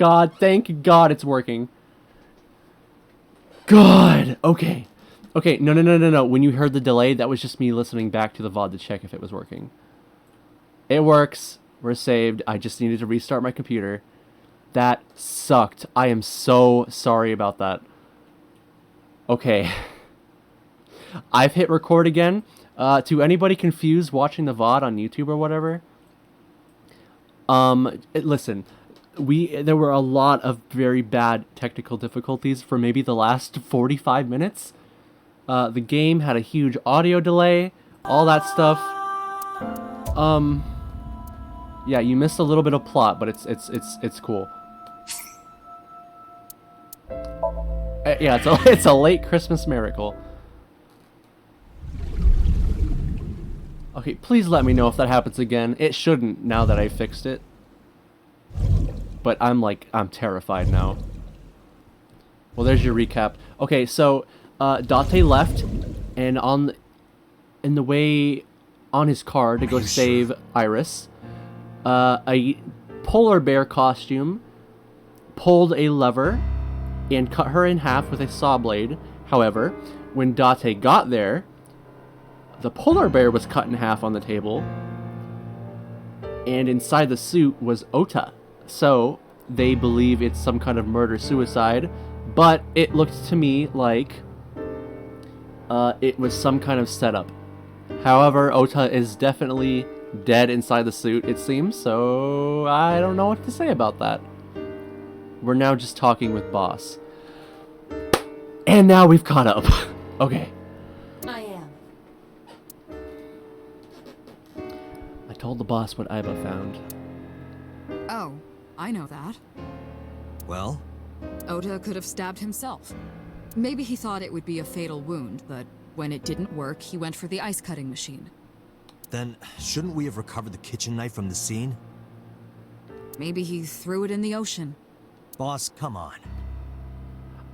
god, thank god it's working. Good. Okay. Okay, no. When you heard the delay, that was just me listening back to the VOD to check if it was working. It works. We're saved. I just needed to restart my computer. That sucked. I am so sorry about that. Okay. I've hit record again. To anybody confused watching the VOD on YouTube or whatever, listen, there were a lot of very bad technical difficulties for maybe the last 45 minutes. The game had a huge audio delay, all that stuff. Yeah, you missed a little bit of plot, but it's cool. Yeah, it's a late Christmas miracle. Okay, please let me know if that happens again. It shouldn't now that I fixed it. But I'm terrified now. Well, there's your recap. Okay, so Date left, and in the way on his car to go save Iris, a polar bear costume pulled a lever and cut her in half with a saw blade. However, when Date got there, the polar bear was cut in half on the table, and inside the suit was Ota. So they believe it's some kind of murder-suicide, but it looked to me like it was some kind of setup. However, Ota is definitely dead inside the suit, it seems, so I don't know what to say about that. We're now just talking with Boss. And now we've caught up. Okay. I am. I told the boss what Iba found. Oh, I know that. Well? Ota could have stabbed himself. Maybe he thought it would be a fatal wound, but when it didn't work, he went for the ice cutting machine. Then, shouldn't we have recovered the kitchen knife from the scene? Maybe he threw it in the ocean. Boss, come on.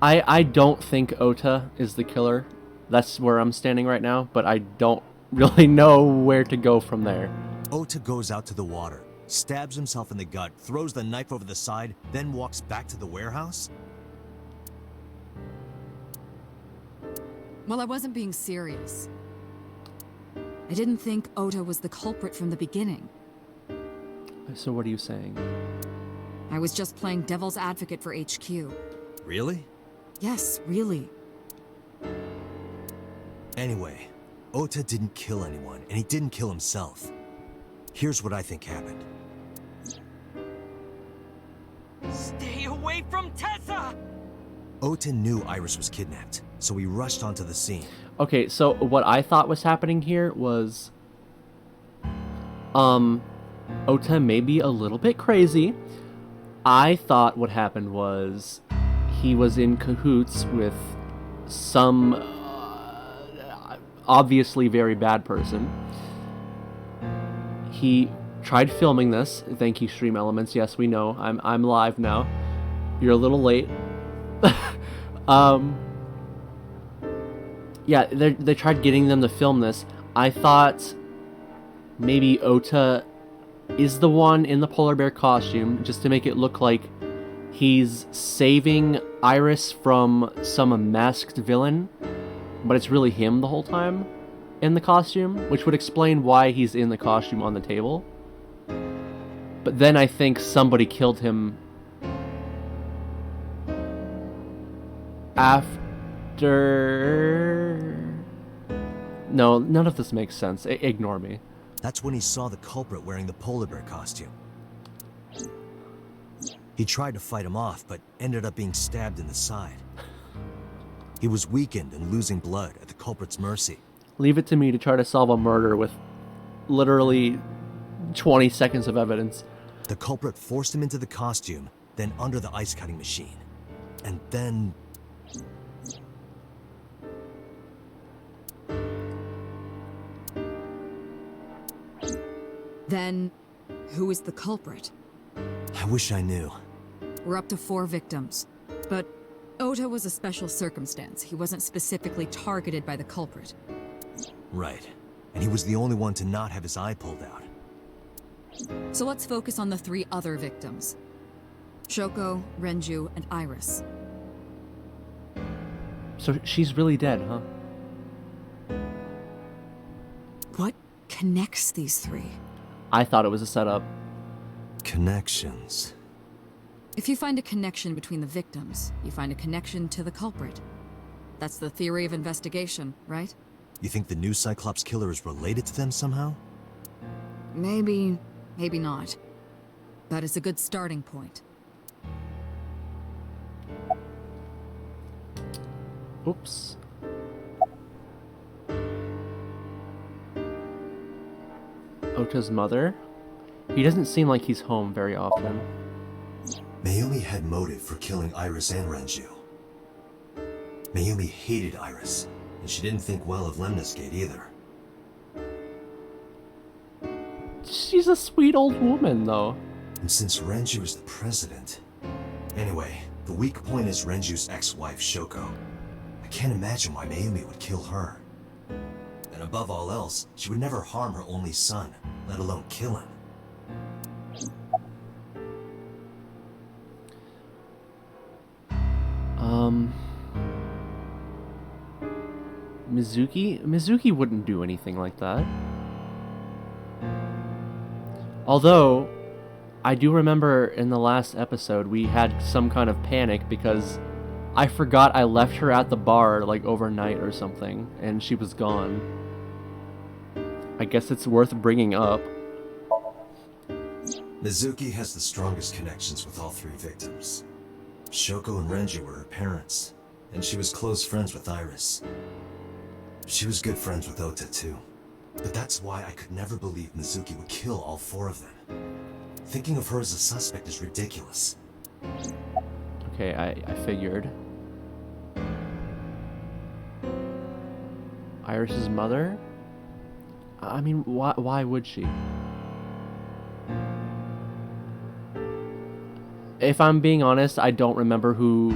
I don't think Ota is the killer. That's where I'm standing right now, but I don't really know where to go from there. Ota goes out to the water, stabs himself in the gut, throws the knife over the side, then walks back to the warehouse? Well, I wasn't being serious. I didn't think Ota was the culprit from the beginning. So what are you saying? I was just playing devil's advocate for HQ. Really? Yes, really. Anyway, Ota didn't kill anyone, and he didn't kill himself. Here's what I think happened. Stay away from Tessa! Ota knew Iris was kidnapped, so he rushed onto the scene. Okay, so what I thought was happening here was... Ota may be a little bit crazy. I thought what happened was he was in cahoots with some obviously very bad person. He tried filming this. Thank you, Stream Elements. Yes, we know. I'm live now. You're a little late. Yeah, they tried getting them to film this. I thought maybe Ota is the one in the polar bear costume, just to make it look like he's saving Iris from some masked villain, but it's really him the whole time in the costume, which would explain why he's in the costume on the table. But then I think somebody killed him after... No, none of this makes sense. Ignore me. That's when he saw the culprit wearing the polar bear costume. He tried to fight him off, but ended up being stabbed in the side. He was weakened and losing blood at the culprit's mercy. Leave it to me to try to solve a murder with literally 20 seconds of evidence. The culprit forced him into the costume, then under the ice cutting machine. And then... Then, who is the culprit? I wish I knew. We're up to 4 victims. But Ota was a special circumstance. He wasn't specifically targeted by the culprit. Right. And he was the only one to not have his eye pulled out. So let's focus on the 3 other victims. Shoko, Renju, and Iris. So she's really dead, huh? What connects these three? I thought it was a setup. Connections. If you find a connection between the victims, you find a connection to the culprit. That's the theory of investigation, right? You think the new Cyclops killer is related to them somehow? Maybe, maybe not. But it's a good starting point. Oops. Ota's mother? He doesn't seem like he's home very often. Mayumi had motive for killing Iris and Renju. Mayumi hated Iris, and she didn't think well of Lemnis Gate either. She's a sweet old woman, though. And since Renju is the president... Anyway, the weak point is Renju's ex-wife, Shoko. I can't imagine why Mayumi would kill her. And above all else, she would never harm her only son, let alone kill him. Mizuki? Mizuki wouldn't do anything like that. Although, I do remember in the last episode we had some kind of panic because I forgot I left her at the bar like overnight or something, and she was gone. I guess it's worth bringing up. Mizuki has the strongest connections with all three victims. Shoko and Renju were her parents, and she was close friends with Iris. She was good friends with Ota too. But that's why I could never believe Mizuki would kill all four of them. Thinking of her as a suspect is ridiculous. Okay, I figured. Iris's mother? I mean, why would she? If I'm being honest, I don't remember who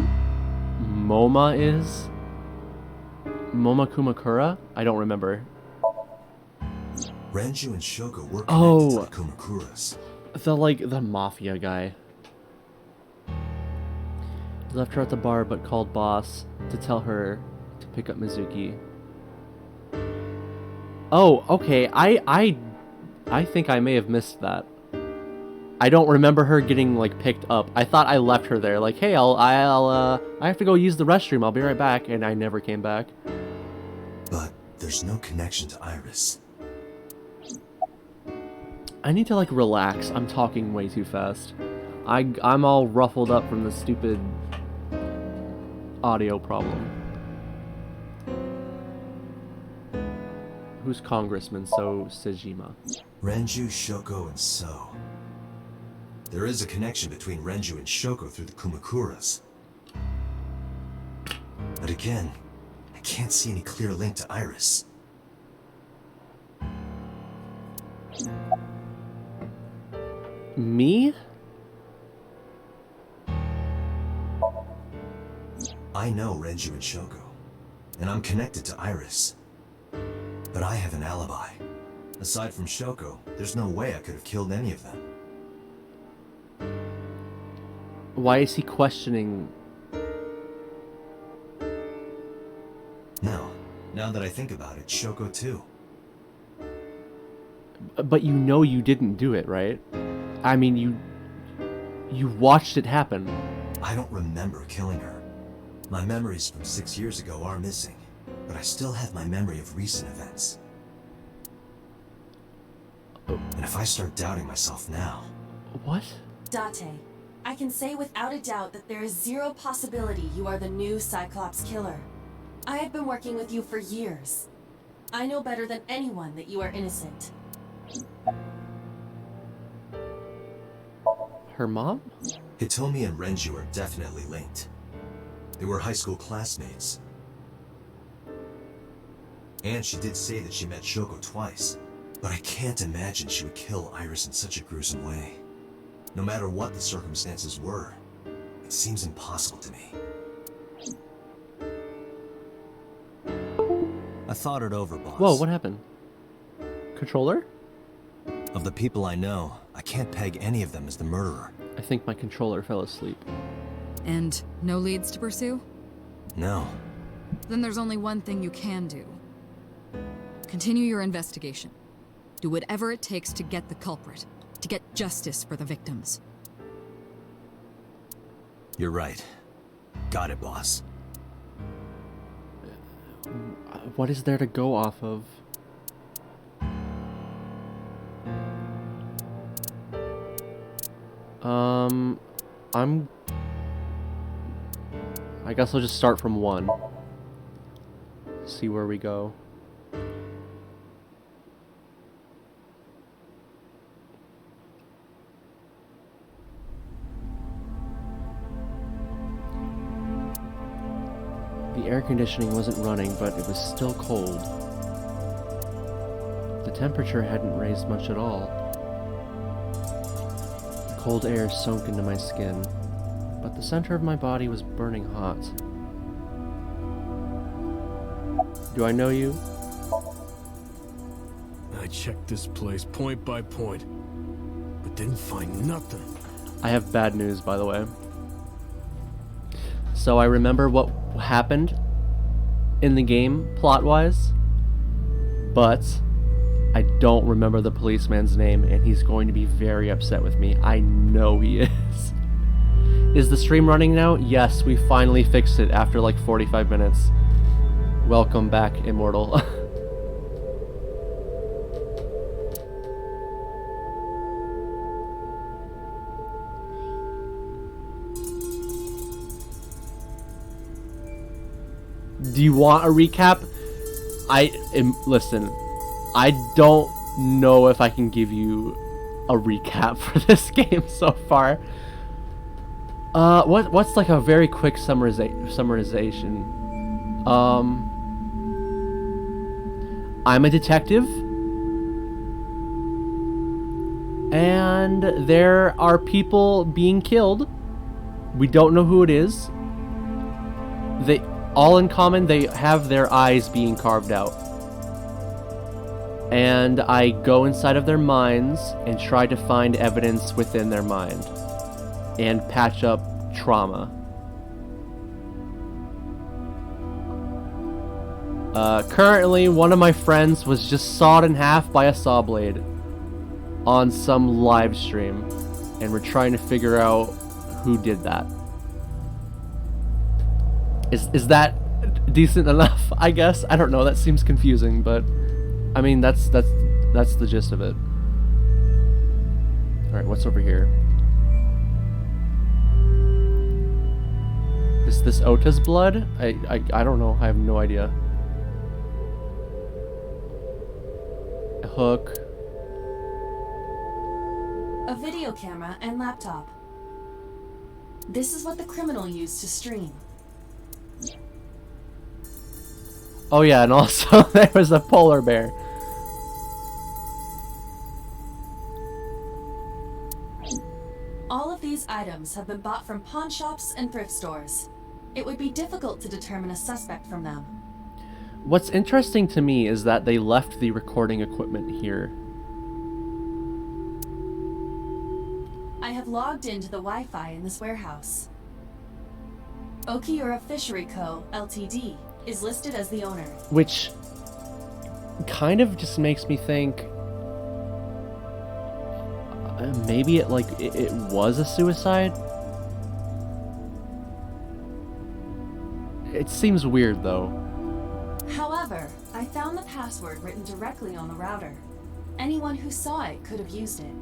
Moma is. Moma Kumakura? I don't remember. Renju and Shoko were connected Oh. to the Kumakuras. The mafia guy. He left her at the bar but called boss to tell her to pick up Mizuki. Oh, okay. I think I may have missed that. I don't remember her getting like picked up. I thought I left her there. Like, hey, I have to go use the restroom. I'll be right back. And I never came back. But there's no connection to Iris. I need to like relax. I'm talking way too fast. I'm all ruffled up from the stupid audio problem. Who's Congressman So Sejima? Renju, Shoko, and So. There is a connection between Renju and Shoko through the Kumakuras. But again, I can't see any clear link to Iris. Me? I know Renju and Shoko, and I'm connected to Iris. But I have an alibi. Aside from Shoko, there's no way I could have killed any of them. Why is he questioning? No, now that I think about it, Shoko too. But you know you didn't do it, right? I mean, you watched it happen. I don't remember killing her. My memories from 6 years ago are missing, but I still have my memory of recent events. And if I start doubting myself now... What? Date, I can say without a doubt that there is zero possibility you are the new Cyclops killer. I have been working with you for years. I know better than anyone that you are innocent. Her mom? Hitomi and Renju are definitely linked. They were high school classmates. And she did say that she met Shoko twice. But I can't imagine she would kill Iris in such a gruesome way. No matter what the circumstances were, it seems impossible to me. I thought it over, boss. Whoa, what happened? Controller? Of the people I know, I can't peg any of them as the murderer. I think my controller fell asleep. And no leads to pursue? No. Then there's only one thing you can do. Continue your investigation. Do whatever it takes to get the culprit, to get justice for the victims. You're right. Got it, boss. What is there to go off of? I guess I'll just start from 1. See where we go. The air conditioning wasn't running, but it was still cold. The temperature hadn't raised much at all. The cold air sunk into my skin, but the center of my body was burning hot. Do I know you? I checked this place point by point, but didn't find nothing. I have bad news, by the way. So I remember what happened in the game, plot-wise, but I don't remember the policeman's name, and he's going to be very upset with me. I know he is. Is the stream running now? Yes, we finally fixed it after like 45 minutes. Welcome back, Immortal. Do you want a recap? Listen, I don't know if I can give you a recap for this game so far. What's like a very quick summarization? I'm a detective, and there are people being killed. We don't know who it is. All in common, they have their eyes being carved out. And I go inside of their minds and try to find evidence within their mind and patch up trauma. Currently, one of my friends was just sawed in half by a saw blade on some live stream, and we're trying to figure out who did that. Is that decent enough? I guess. I don't know. That seems confusing, but I mean that's the gist of it. All right, what's over here? Is this Ota's blood? I don't know. I have no idea. A hook. A video camera and laptop. This is what the criminal used to stream. Oh yeah, and also there was a polar bear. All of these items have been bought from pawn shops and thrift stores. It would be difficult to determine a suspect from them. What's interesting to me is that they left the recording equipment here. I have logged into the Wi-Fi in this warehouse. Okiura Fishery Co., Ltd. is listed as the owner. Which kind of just makes me think maybe it was a suicide. It seems weird though. However, I found the password written directly on the router. Anyone who saw it could have used it.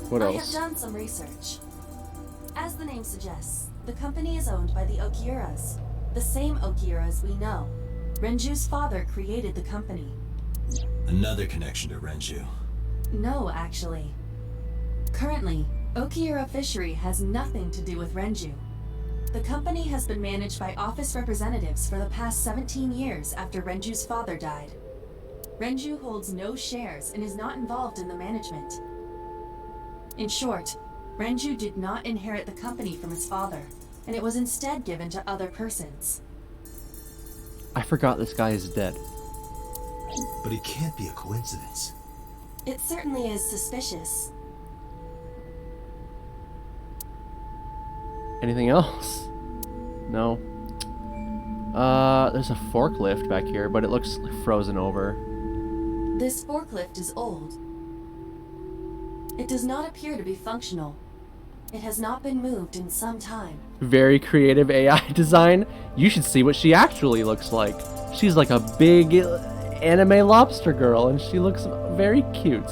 What I have else? done some research. As the name suggests, the company is owned by the Okiuras. The same Okiuras we know. Renju's father created the company. Another connection to Renju. No, actually. Currently, Okiura Fishery has nothing to do with Renju. The company has been managed by office representatives for the past 17 years after Renju's father died. Renju holds no shares and is not involved in the management. In short, Renju did not inherit the company from his father, and it was instead given to other persons. I forgot this guy is dead. But it can't be a coincidence. It certainly is suspicious. Anything else? No. There's a forklift back here, but it looks frozen over. This forklift is old. It does not appear to be functional. It has not been moved in some time. Very creative AI design. You should see what she actually looks like. She's like a big anime lobster girl, and she looks very cute.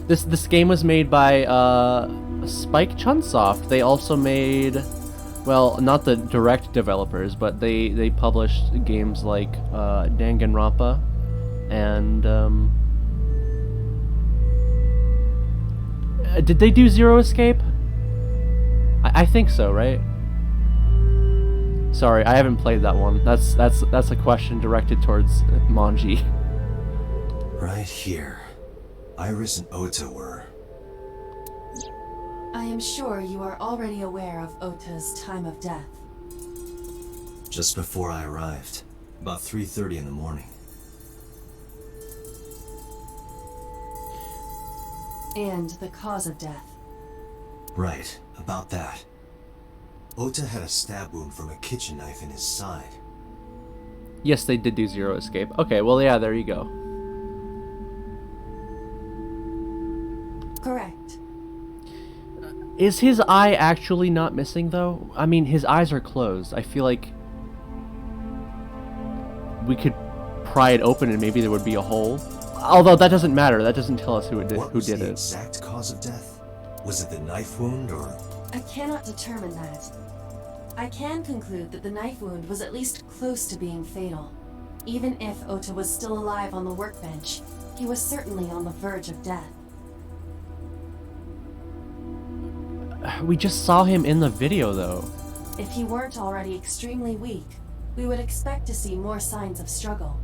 This game was made by Spike Chunsoft. They also made, well, not the direct developers, but they published games like Danganronpa and did they do Zero Escape? I think so, right? Sorry, I haven't played that one. That's a question directed towards Manji. Right here. Iris and Ota were. I am sure you are already aware of Ota's time of death. Just before I arrived. About 3:30 in the morning. And the cause of death. Right, about that. Ota had a stab wound from a kitchen knife in his side. Yes, they did do Zero Escape. Okay, well, yeah, there you go. Correct. Is his eye actually not missing, though? I mean, his eyes are closed. I feel like we could pry it open and maybe there would be a hole. Although that doesn't matter. That doesn't tell us who did the it. Exact cause of death? Was it the knife wound or? I cannot determine that. I can conclude that the knife wound was at least close to being fatal. Even if Ota was still alive on the workbench, he was certainly on the verge of death. We just saw him in the video, though. If he weren't already extremely weak, we would expect to see more signs of struggle.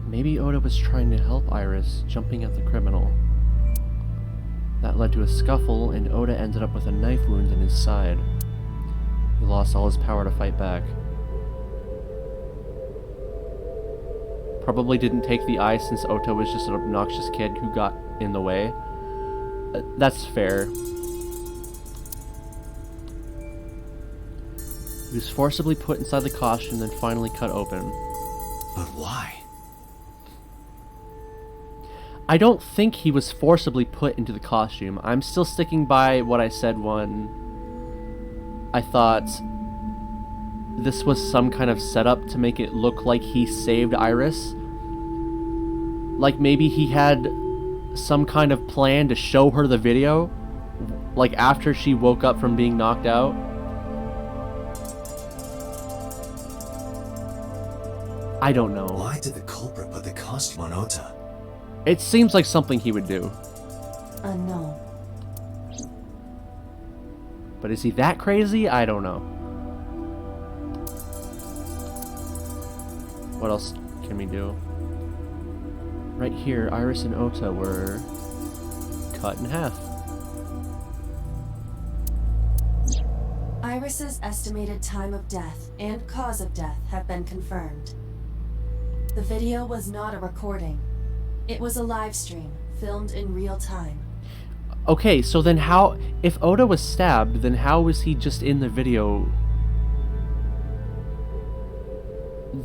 Maybe Ota was trying to help Iris, jumping at the criminal. That led to a scuffle, and Ota ended up with a knife wound in his side. He lost all his power to fight back. Probably didn't take the eye since Ota was just an obnoxious kid who got in the way. That's fair. He was forcibly put inside the costume, then finally cut open. But why? I don't think he was forcibly put into the costume. I'm still sticking by what I said when I thought this was some kind of setup to make it look like he saved Iris. Like maybe he had some kind of plan to show her the video, like after she woke up from being knocked out. I don't know. Why did the culprit put the costume on Ota? It seems like something he would do. Unknown. But is he that crazy? I don't know. What else can we do? Right here, Iris and Ota were cut in half. Iris's estimated time of death and cause of death have been confirmed. The video was not a recording. It was a live stream, filmed in real time. Okay, so then how... If Ota was stabbed, then how was he just in the video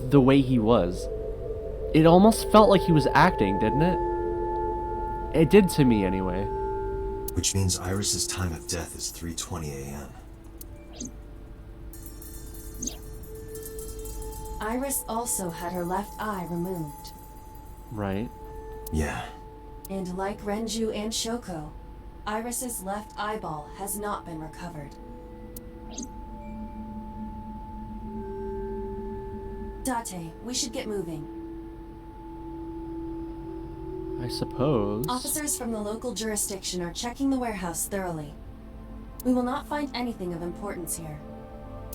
the way he was? It almost felt like he was acting, didn't it? It did to me, anyway. Which means Iris's time of death is 3:20 a.m. Iris also had her left eye removed. Right. Yeah. And like Renju and Shoko, Iris's left eyeball has not been recovered. Date, we should get moving. I suppose. Officers from the local jurisdiction are checking the warehouse thoroughly. We will not find anything of importance here.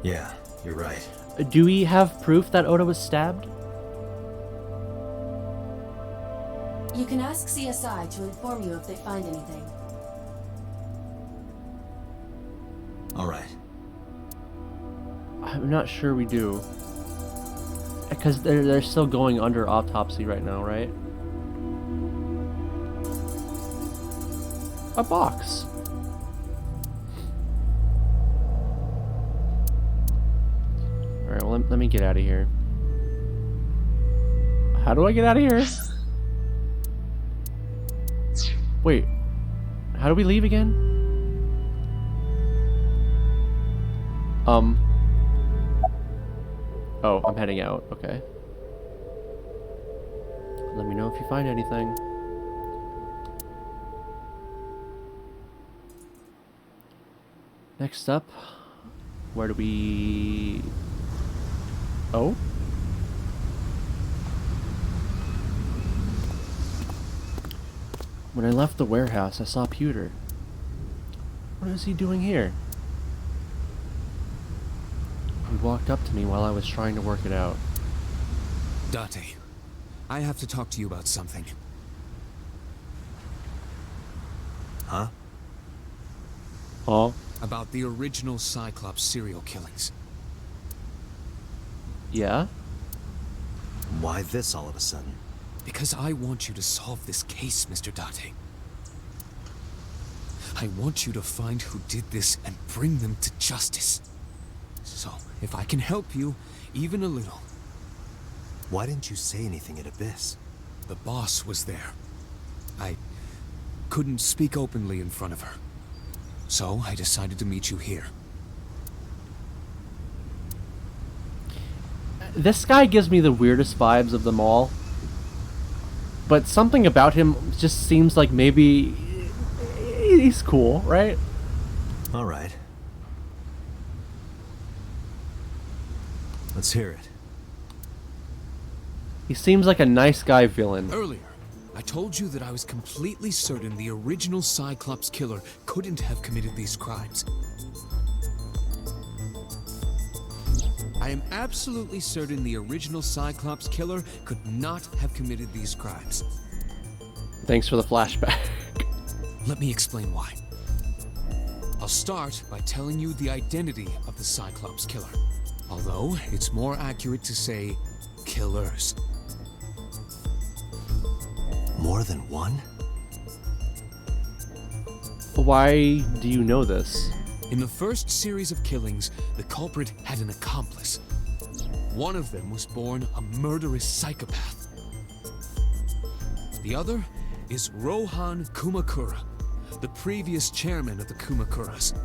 Yeah, you're right. Do we have proof that Ota was stabbed? You can ask CSI to inform you if they find anything. Alright. I'm not sure we do. Because they're still going under autopsy right now, right? A box. Alright, well, let me get out of here. How do I get out of here? Wait. How do we leave again? Oh, I'm heading out. Okay. Let me know if you find anything. Next up, where do we... Oh? When I left the warehouse, I saw Pewter. What is he doing here? He walked up to me while I was trying to work it out. Date, I have to talk to you about something. Huh? Oh? About the original Cyclops serial killings. Yeah? Why this all of a sudden? Because I want you to solve this case, Mr. Date. I want you to find who did this and bring them to justice. So, if I can help you, even a little. Why didn't you say anything at Abyss? The boss was there. I couldn't speak openly in front of her. So, I decided to meet you here. This guy gives me the weirdest vibes of them all. But something about him just seems like maybe he's cool, right? Alright. Let's hear it. He seems like a nice guy villain. Earlier, I told you that I was completely certain the original Cyclops killer couldn't have committed these crimes. I am absolutely certain the original Cyclops killer could not have committed these crimes. Thanks for the flashback. Let me explain why. I'll start by telling you the identity of the Cyclops killer. Although, it's more accurate to say, killers. More than one? Why do you know this? In the first series of killings, the culprit had an accomplice. One of them was born a murderous psychopath. The other is Rohan Kumakura, the previous chairman of the Kumakuras.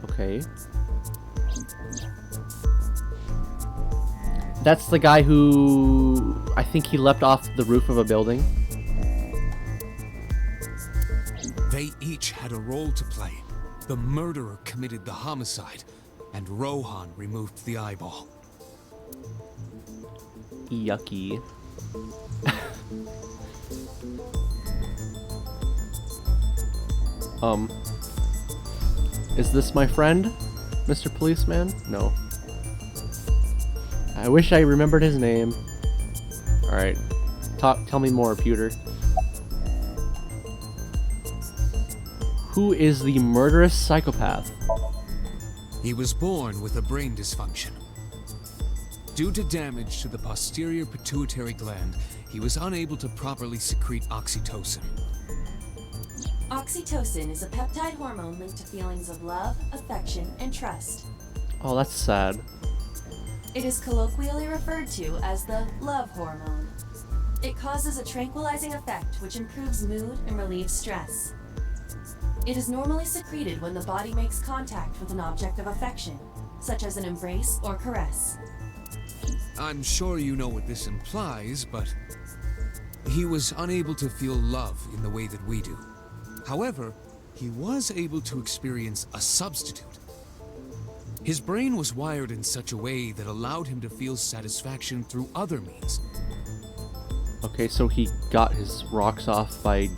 Okay. That's the guy who... I think he leapt off the roof of a building. They each had a role to play. The murderer committed the homicide, and Rohan removed the eyeball. Yucky. Is this my friend, Mr. Policeman? No. I wish I remembered his name. Alright. Tell me more, Pewter. Who is the murderous psychopath? He was born with a brain dysfunction. Due to damage to the posterior pituitary gland, he was unable to properly secrete oxytocin. Oxytocin is a peptide hormone linked to feelings of love, affection, and trust. Oh, that's sad. It is colloquially referred to as the love hormone. It causes a tranquilizing effect which improves mood and relieves stress. It is normally secreted when the body makes contact with an object of affection, such as an embrace or caress. I'm sure you know what this implies, but he was unable to feel love in the way that we do. However, he was able to experience a substitute. His brain was wired in such a way that allowed him to feel satisfaction through other means. Okay, so he got his rocks off by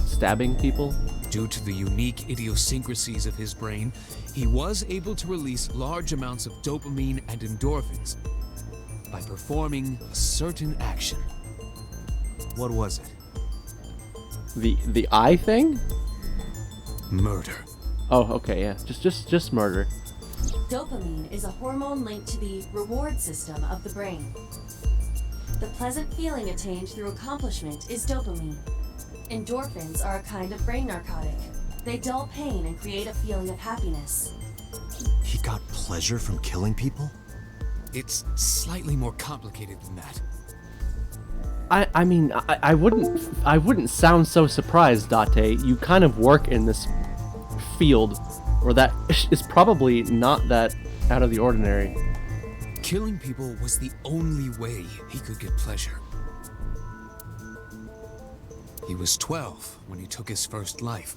stabbing people? Due to the unique idiosyncrasies of his brain, he was able to release large amounts of dopamine and endorphins by performing a certain action. What was it? The eye thing? Murder. Oh, okay, yeah. Just murder. Dopamine is a hormone linked to the reward system of the brain. The pleasant feeling attained through accomplishment is dopamine. Endorphins are a kind of brain narcotic. They dull pain and create a feeling of happiness. He got pleasure from killing people? It's slightly more complicated than that. I mean, I wouldn't sound so surprised, Date. You kind of work in this field, or that is probably not that out of the ordinary. Killing people was the only way he could get pleasure. He was 12 when he took his first life.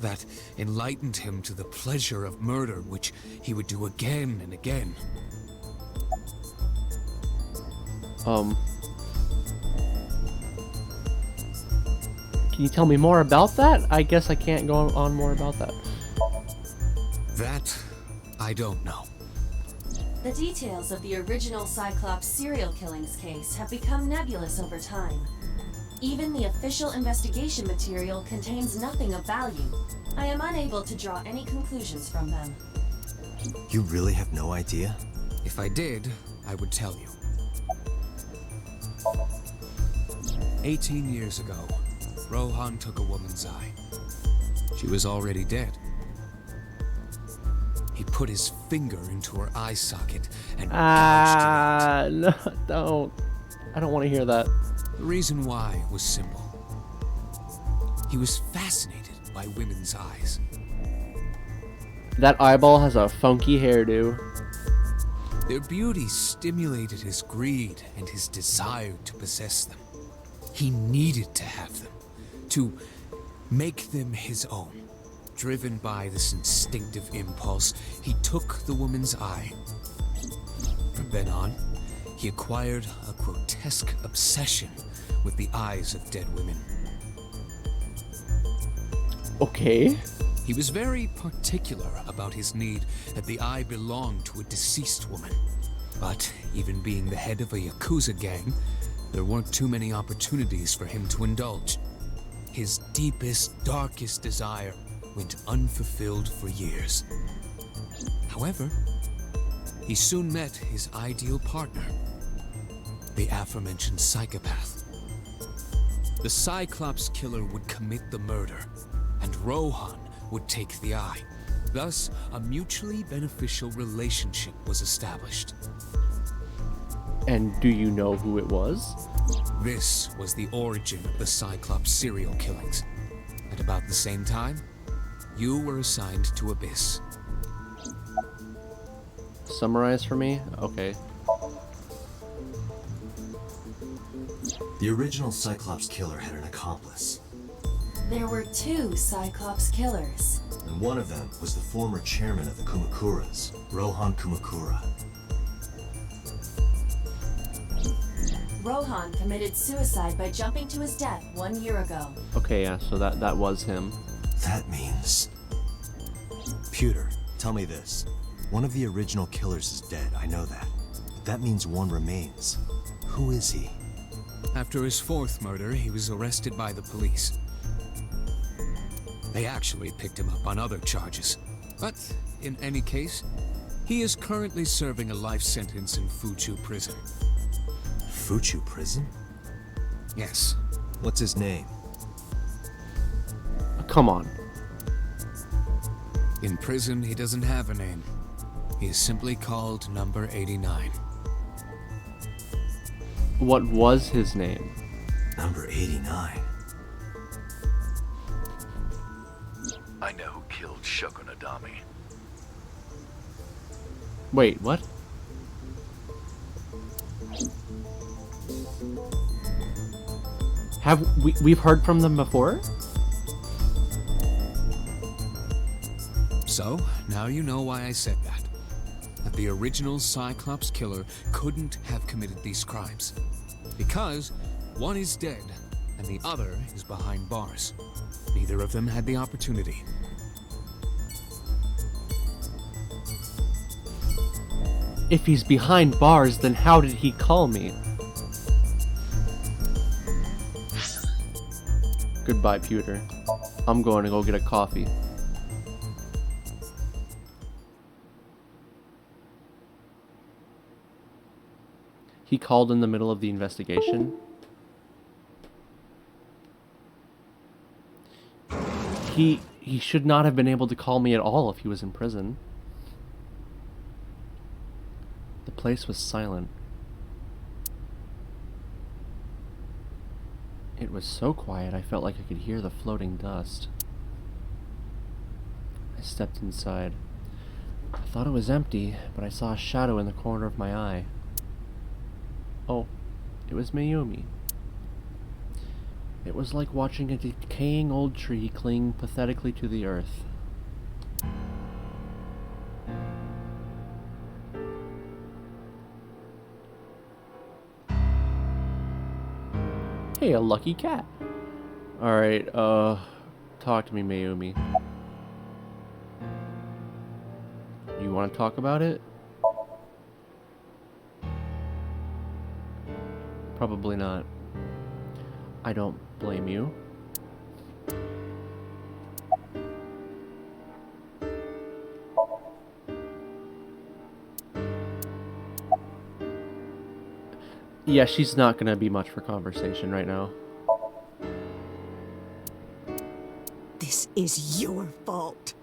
That enlightened him to the pleasure of murder, which he would do again and again. Can you tell me more about that? I guess I can't go on more about that. That, I don't know. The details of the original Cyclops serial killings case have become nebulous over time. Even the official investigation material contains nothing of value. I am unable to draw any conclusions from them. You really have no idea? If I did, I would tell you. 18 years ago, Rohan took a woman's eye. She was already dead. He put his finger into her eye socket and gouged No, don't. I don't want to hear that. The reason why was simple. He was fascinated by women's eyes. That eyeball has a funky hairdo. Their beauty stimulated his greed and his desire to possess them. He needed to have them, to make them his own. Driven by this instinctive impulse, he took the woman's eye. From then on, he acquired a grotesque obsession with the eyes of dead women. Okay. He was very particular about his need that the eye belonged to a deceased woman. But even being the head of a Yakuza gang, there weren't too many opportunities for him to indulge. His deepest, darkest desire went unfulfilled for years. However, he soon met his ideal partner, the aforementioned psychopath. The Cyclops killer would commit the murder, and Rohan would take the eye. Thus, a mutually beneficial relationship was established. And do you know who it was? This was the origin of the Cyclops serial killings. At about the same time, you were assigned to Abyss. Summarize for me? Okay. The original Cyclops killer had an accomplice, There were 2 Cyclops killers. and one of them was the former chairman of the Kumakuras, Rohan Kumakura. Rohan committed suicide by jumping to his death 1 year ago. Okay, yeah, so that was him. That means... Pewter, tell me this. One of the original killers is dead, I know that. But that means one remains. Who is he? After his 4th murder, he was arrested by the police. They actually picked him up on other charges. But, in any case, he is currently serving a life sentence in Fuchu prison. Fuchu prison? Yes. What's his name? Come on. In prison, he doesn't have a name. He is simply called Number 89. What was his name? Number 89. I know who killed Shoko Nadami. Wait, what? Have we've heard from them before? So, now you know why I said that. That the original Cyclops killer couldn't have committed these crimes. Because one is dead, and the other is behind bars. Neither of them had the opportunity. If he's behind bars, then how did he call me? Goodbye, Pewter. I'm going to go get a coffee. He called in the middle of the investigation. He should not have been able to call me at all if he was in prison. The place was silent. It was so quiet I felt like I could hear the floating dust. I stepped inside. I thought it was empty, but I saw a shadow in the corner of my eye. Oh, it was Mayumi. It was like watching a decaying old tree cling pathetically to the earth. Hey, a lucky cat. Alright, talk to me, Mayumi. You want to talk about it? Probably not. I don't blame you. Yeah, she's not gonna be much for conversation right now. This is your fault.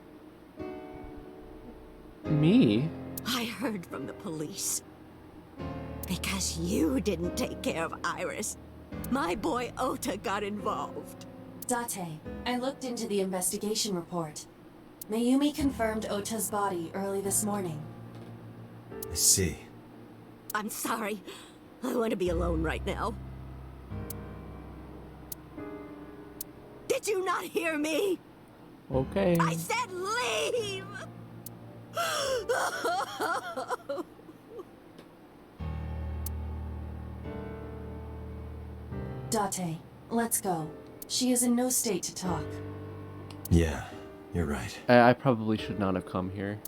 Me? I heard from the police. Because you didn't take care of Iris, my boy Ota got involved. Date, I looked into the investigation report. Mayumi confirmed Ota's body early this morning. I see. I'm sorry. I want to be alone right now. Did you not hear me? Okay. I said leave! Date, let's go. She is in no state to talk. Yeah, you're right. I probably should not have come here.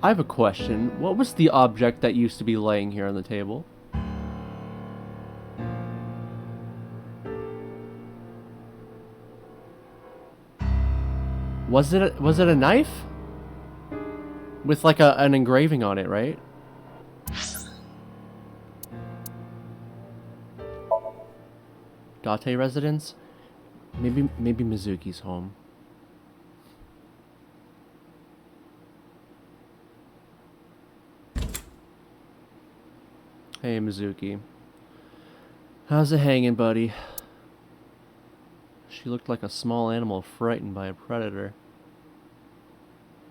I have a question. What was the object that used to be laying here on the table? Was it a knife? With like an engraving on it, right? Date residence? Maybe Mizuki's home. Hey, Mizuki. How's it hanging, buddy? She looked like a small animal frightened by a predator.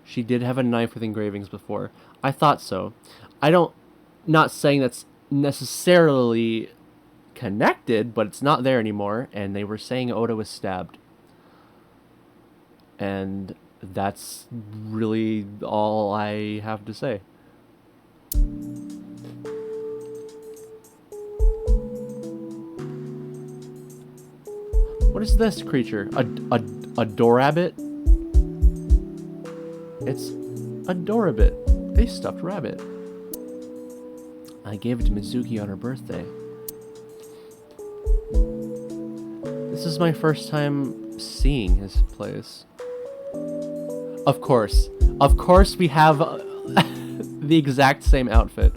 She did have a knife with engravings before. I thought so. Not saying that's necessarily connected, but it's not there anymore, and they were saying Oda was stabbed. And that's really all I have to say. What is this creature? A Dorabbit? It's a Dorabit, a stuffed rabbit. I gave it to Mizuki on her birthday. This is my first time seeing his place. Of course we have the exact same outfit.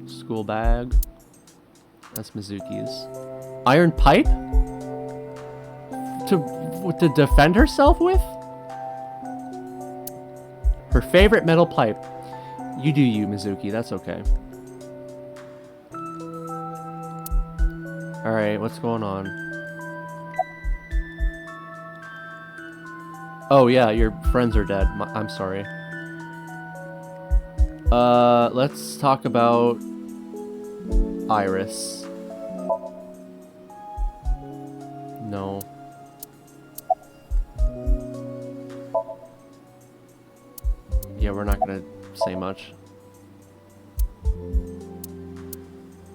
School bag. That's Mizuki's. Iron pipe? To defend herself with? Her favorite metal pipe. You do you, Mizuki. That's okay. Alright, what's going on? Oh yeah, your friends are dead. I'm sorry. Let's talk about Iris. No. Yeah, we're not gonna say much.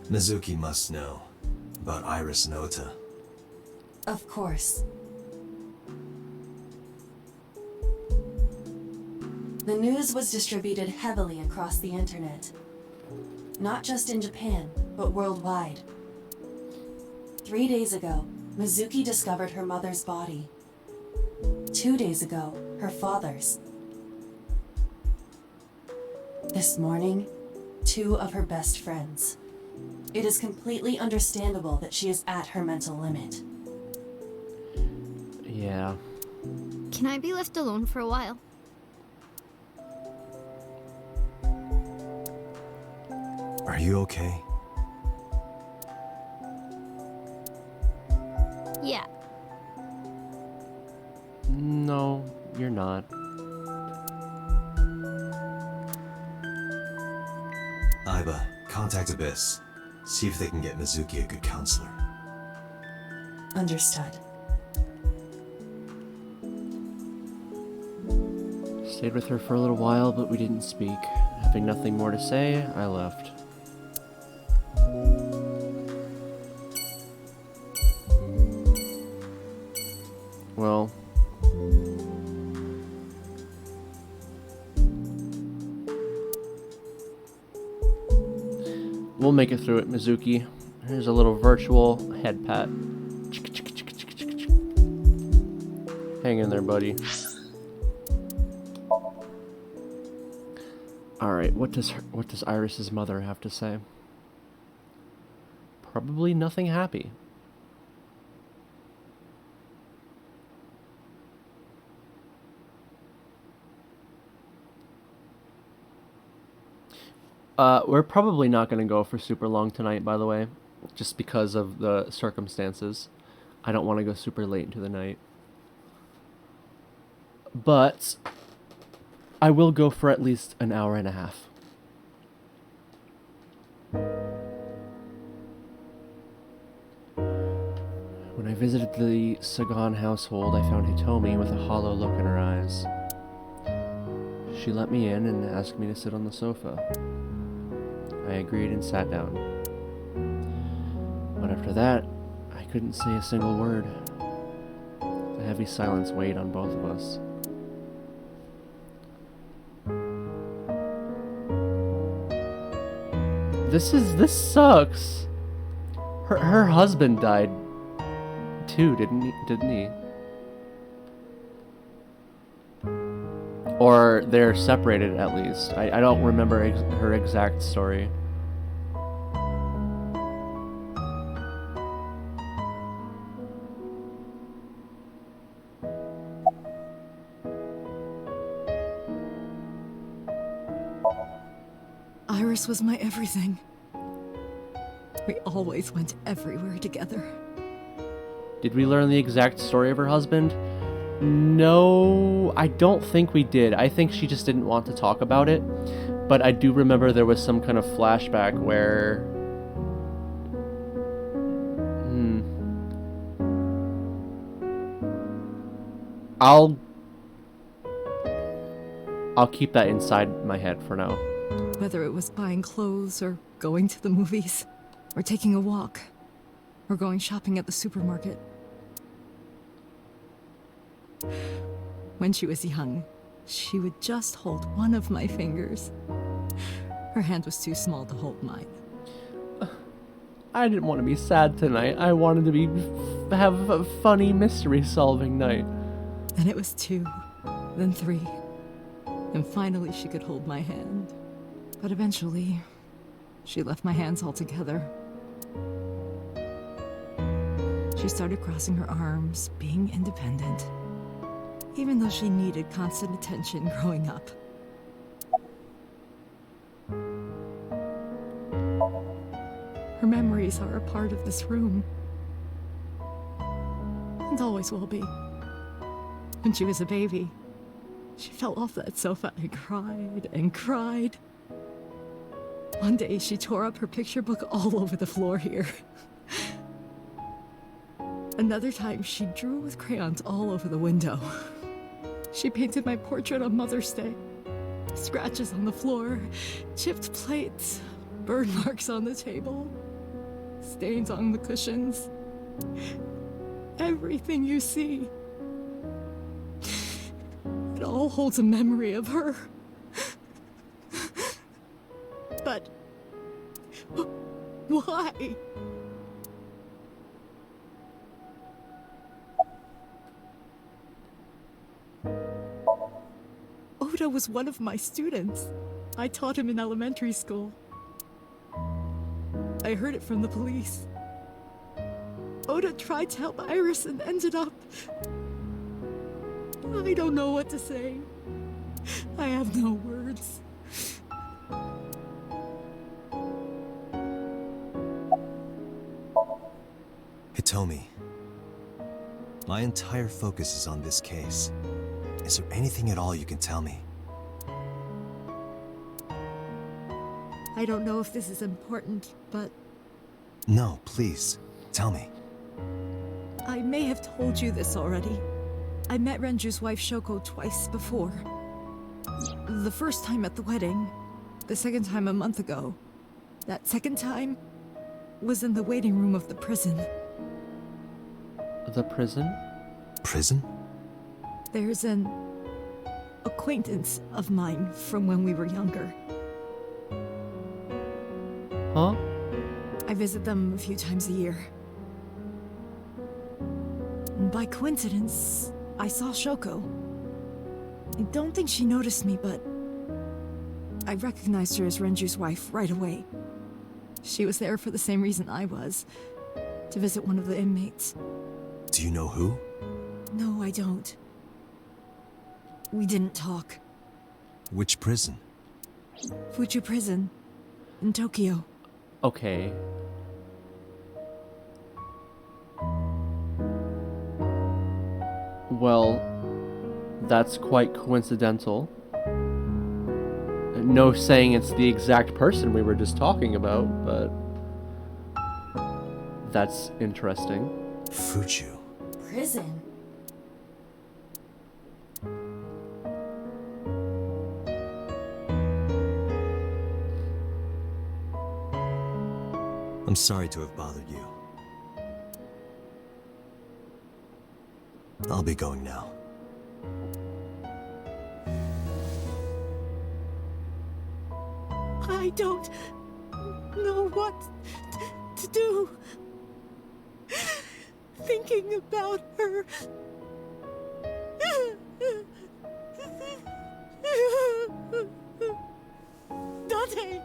Mizuki must know. About Iris and Ota. Of course. The news was distributed heavily across the internet. Not just in Japan, but worldwide. 3 days ago, Mizuki discovered her mother's body. 2 days ago, her father's. This morning, 2 of her best friends. It is completely understandable that she is at her mental limit. Yeah. Can I be left alone for a while? Are you okay? Yeah. No, you're not. Aiba, contact Abyss. See if they can get Mizuki a good counselor. Understood. Stayed with her for a little while, but we didn't speak. Having nothing more to say, I left. Well, we'll make it through it, Mizuki. Here's a little virtual head pat. Hang in there, buddy. Alright, what does Iris's mother have to say? Probably nothing happy. We're probably not going to go for super long tonight, by the way, just because of the circumstances. I don't want to go super late into the night. But I will go for at least an hour and a half. When I visited the Sagan household, I found Hitomi with a hollow look in her eyes. She let me in and asked me to sit on the sofa. I agreed and sat down. But after that, I couldn't say a single word. A heavy silence weighed on both of us. This sucks. Her husband died too, didn't he? Or they're separated at least. I don't remember her exact story. Iris was my everything. We always went everywhere together. Did we learn the exact story of her husband? No, I don't think we did. I think she just didn't want to talk about it. But I do remember there was some kind of flashback where... I'll keep that inside my head for now. Whether it was buying clothes, or going to the movies, or taking a walk, or going shopping at the supermarket. When she was young, she would just hold one of my fingers. Her hand was too small to hold mine. I didn't want to be sad tonight. I wanted to have a funny mystery-solving night. Then it was 2, then 3, and finally she could hold my hand. But eventually, she left my hands altogether. She started crossing her arms, being independent, even though she needed constant attention growing up. Her memories are a part of this room, and always will be. When she was a baby, she fell off that sofa and cried and cried. One day, she tore up her picture book all over the floor here. Another time, she drew with crayons all over the window. She painted my portrait on Mother's Day. Scratches on the floor, chipped plates, burn marks on the table. stains on the cushions. Everything you see. It all holds a memory of her. But why? Oda was one of my students. I taught him in elementary school. I heard it from the police. Oda tried to help Iris and ended up... I don't know what to say. I have no words. Hitomi, my entire focus is on this case. Is there anything at all you can tell me? I don't know if this is important, but No, please, tell me. I may have told you this already. I met Renju's wife Shoko twice before. The first time at the wedding, the second time a month ago. That second time was in the waiting room of the prison. The prison? Prison? There's an acquaintance of mine from when we were younger. Huh? I visit them a few times a year. And by coincidence, I saw Shoko. I don't think she noticed me, but I recognized her as Renju's wife right away. She was there for the same reason I was, to visit one of the inmates. Do you know who? No, I don't. We didn't talk. Which prison? Fuju Prison, in Tokyo. Okay. Well, that's quite coincidental. No saying it's the exact person we were just talking about, but that's interesting. Fuju. Prison? I'm sorry to have bothered you. I'll be going now. I don't know what to do. Thinking about her. Dante,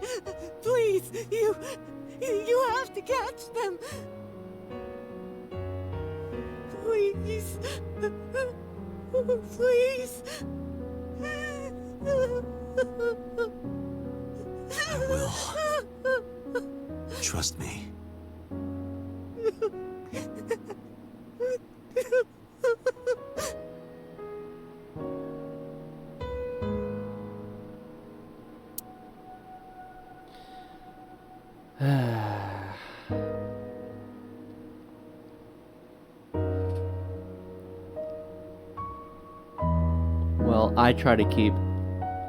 please, you have to catch them. Please. Please. I will. Trust me. Well, I try to keep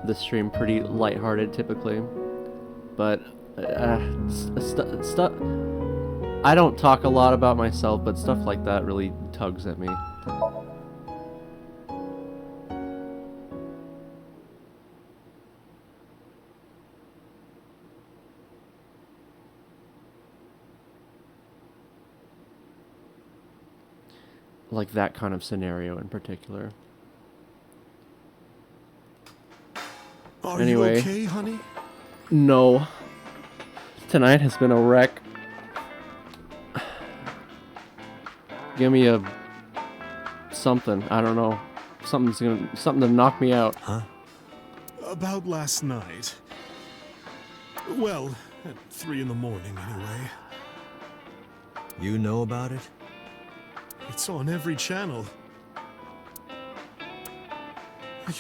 the stream pretty lighthearted typically, but stuff. I don't talk a lot about myself, but stuff like that really tugs at me. Like that kind of scenario in particular. Anyway. Are you okay, honey? No. Tonight has been a wreck. Give me a something. I don't know. Something to knock me out. Huh? About last night. Well, at 3 in the morning, anyway. You know about it? It's on every channel.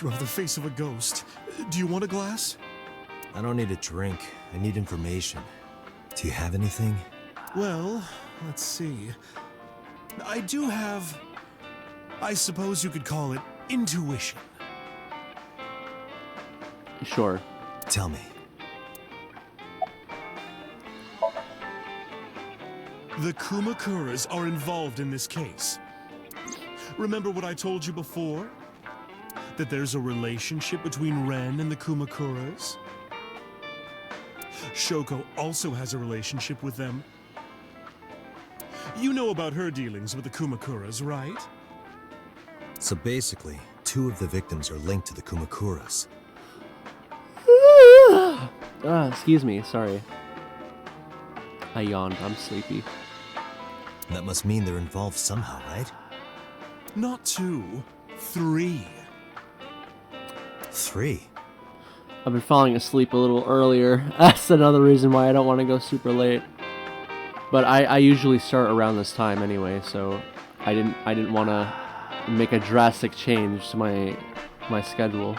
You have the face of a ghost. Do you want a glass? I don't need a drink. I need information. Do you have anything? Well, let's see. I do have... I suppose you could call it intuition. Sure. Tell me. The Kumakuras are involved in this case. Remember what I told you before? That there's a relationship between Ren and the Kumakuras? Shoko also has a relationship with them. You know about her dealings with the Kumakuras, right? So basically, 2 of the victims are linked to the Kumakuras. Excuse me, sorry. I yawned, I'm sleepy. That must mean they're involved somehow, right? Not 2, 3. 3? I've been falling asleep a little earlier. That's another reason why I don't want to go super late. But I usually start around this time anyway, so I didn't want to make a drastic change to my schedule.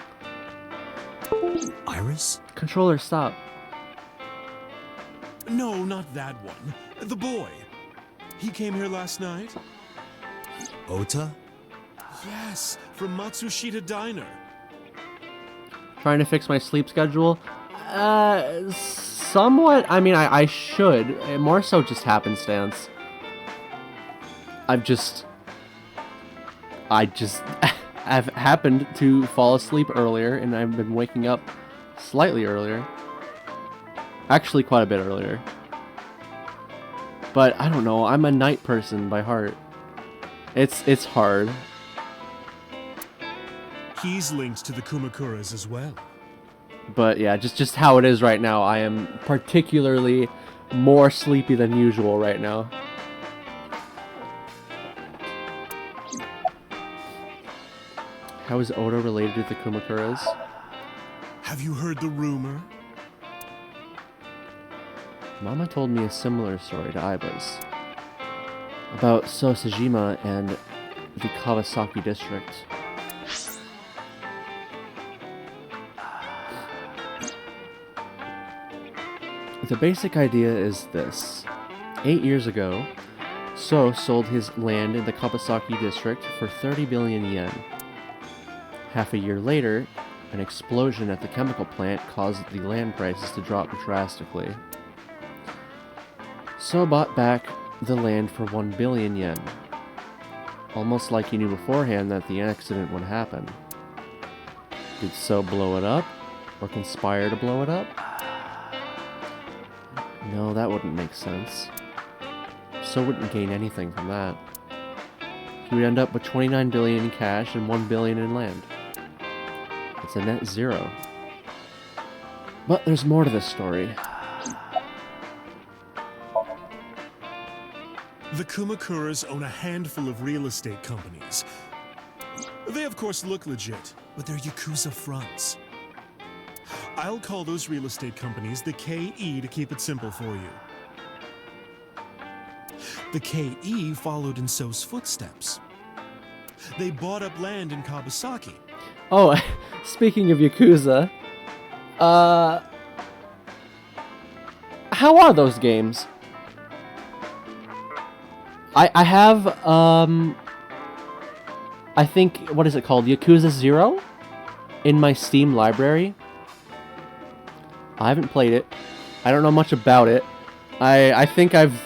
Iris? Controller, stop. No, not that one. The boy. He came here last night? Ota? Yes, from Matsushita Diner. Trying to fix my sleep schedule? Somewhat. I mean, I should. More so just happenstance. I just have happened to fall asleep earlier, and I've been waking up slightly earlier. Actually, quite a bit earlier. But I don't know. I'm a night person by heart. It's hard. He's linked to the Kumakuras as well. But yeah, just how it is right now, I am particularly more sleepy than usual right now. How is Oda related to the Kumakuras? Have you heard the rumor? Mama told me a similar story to Aiba's. About Sosajima and the Kawasaki district. The basic idea is this. 8 years ago, So sold his land in the Kawasaki district for 30 billion yen. Half a year later, an explosion at the chemical plant caused the land prices to drop drastically. So bought back the land for 1 billion yen. Almost like he knew beforehand that the accident would happen. Did So blow it up? Or conspire to blow it up? No, that wouldn't make sense. So wouldn't gain anything from that. He would end up with 29 billion in cash and 1 billion in land. It's a net zero. But there's more to this story. The Kumakuras own a handful of real estate companies. They of course look legit, but they're Yakuza fronts. I'll call those real estate companies the KE to keep it simple for you. The KE followed in So's footsteps. They bought up land in Kawasaki. Oh, speaking of Yakuza, how are those games? I have, I think, what is it called? Yakuza 0? In my Steam library. I haven't played it. I don't know much about it. I think I've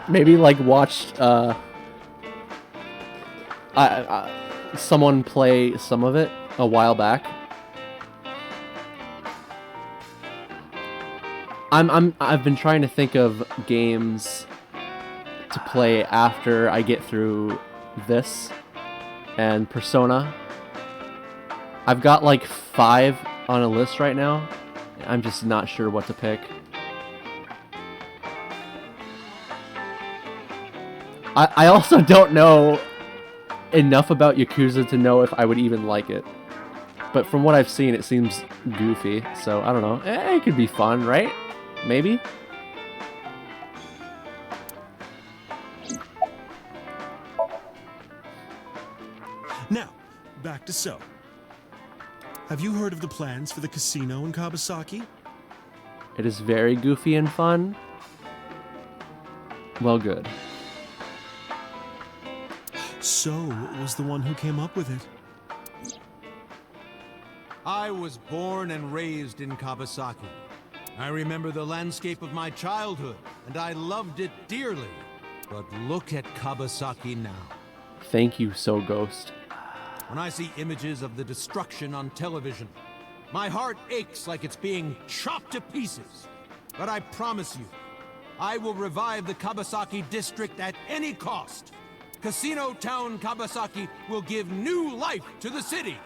maybe like watched someone play some of it a while back. I've been trying to think of games to play after I get through this and Persona. I've got like 5 on a list right now. I'm just not sure what to pick. I also don't know enough about Yakuza to know if I would even like it. But from what I've seen, it seems goofy, so I don't know. It could be fun, right? Maybe? Now, back to So. Have you heard of the plans for the casino in Kawasaki? It is very goofy and fun. Well, good. So was the one who came up with it. I was born and raised in Kawasaki. I remember the landscape of my childhood, and I loved it dearly. But look at Kabasaki now. Thank you, So Ghost. When I see images of the destruction on television, my heart aches like it's being chopped to pieces. But I promise you, I will revive the Kabasaki district at any cost. Casino Town Kabasaki will give new life to the city.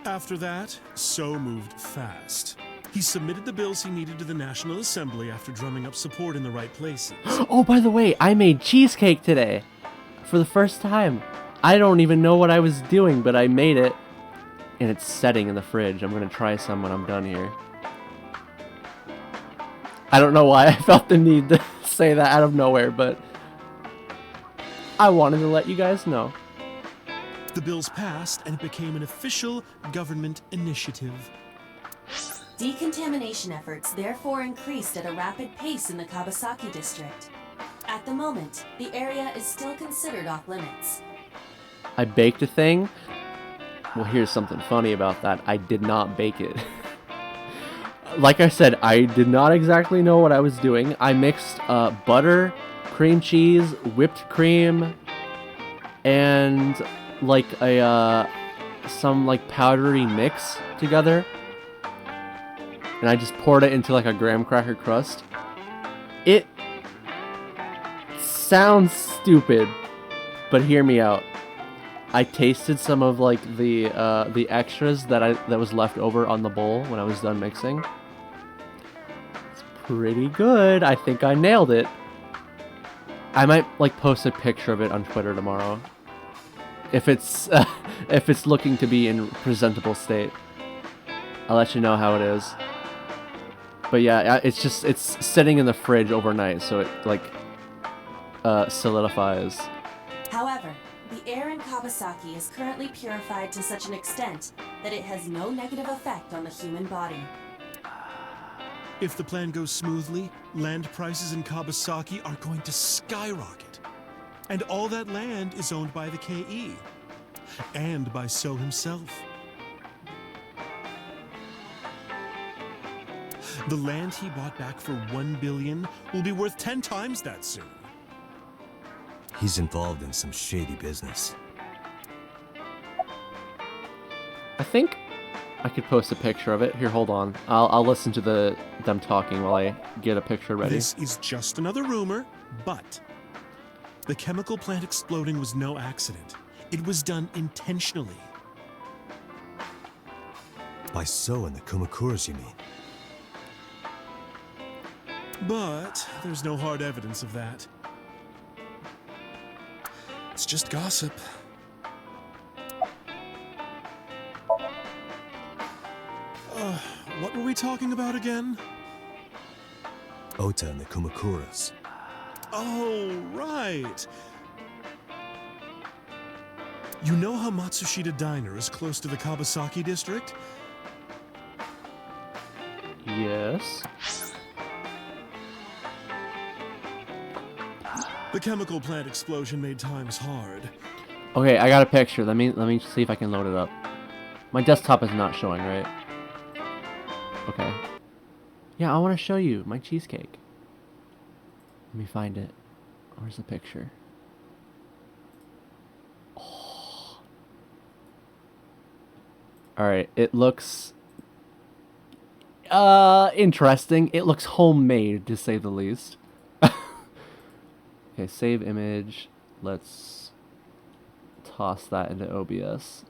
After that, So moved fast. He submitted the bills he needed to the National Assembly after drumming up support in the right places. Oh, by the way, I made cheesecake today. For the first time. I don't even know what I was doing, but I made it. And it's setting in the fridge. I'm gonna try some when I'm done here. I don't know why I felt the need to say that out of nowhere, but I wanted to let you guys know. The bills passed, and it became an official government initiative. Decontamination efforts therefore increased at a rapid pace in the Kabasaki district. At the moment, the area is still considered off limits. I baked a thing. Well, here's something funny about that. I did not bake it. Like I said, I did not exactly know what I was doing. I mixed butter, cream cheese, whipped cream, and like some like powdery mix together. And I just poured it into like a graham cracker crust. It sounds stupid, but hear me out. I tasted some of like the extras that was left over on the bowl when I was done mixing. It's pretty good. I think I nailed it. I might like post a picture of it on Twitter tomorrow. If it's looking to be in presentable state, I'll let you know how it is. But yeah, it's sitting in the fridge overnight, so it like solidifies. However, the air in Kabasaki is currently purified to such an extent that it has no negative effect on the human body. If the plan goes smoothly, land prices in Kabasaki are going to skyrocket. And all that land is owned by the KE. And by So himself. The land he bought back for $1 billion will be worth 10 times that soon. He's involved in some shady business. I think I could post a picture of it. Here, hold on. I'll listen to them talking while I get a picture ready. This is just another rumor, but the chemical plant exploding was no accident. It was done intentionally. By So and the Kumakuras, you mean? But there's no hard evidence of that. It's just gossip. What were we talking about again? Ota and the Kumakuras. Oh, right. You know how Matsushita Diner is close to the Kabasaki district? Yes. The chemical plant explosion made times hard. Okay, I got a picture. Let me see if I can load it up. My desktop is not showing, right? Okay. Yeah, I want to show you my cheesecake. Let me find it. Where's the picture? Oh. Alright, it looks interesting. It looks homemade, to say the least. Okay, save image. Let's toss that into OBS.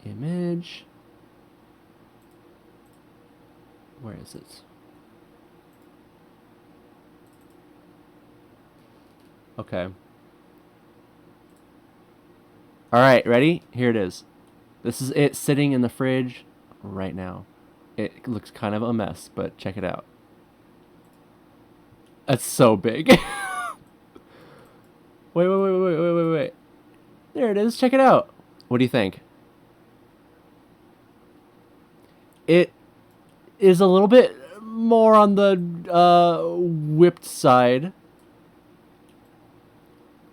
Image. Where is it? Okay. Alright, ready? Here it is. This is it sitting in the fridge right now. It looks kind of a mess, but check it out. That's so big. Wait. There it is. Check it out. What do you think? It is a little bit more on the whipped side.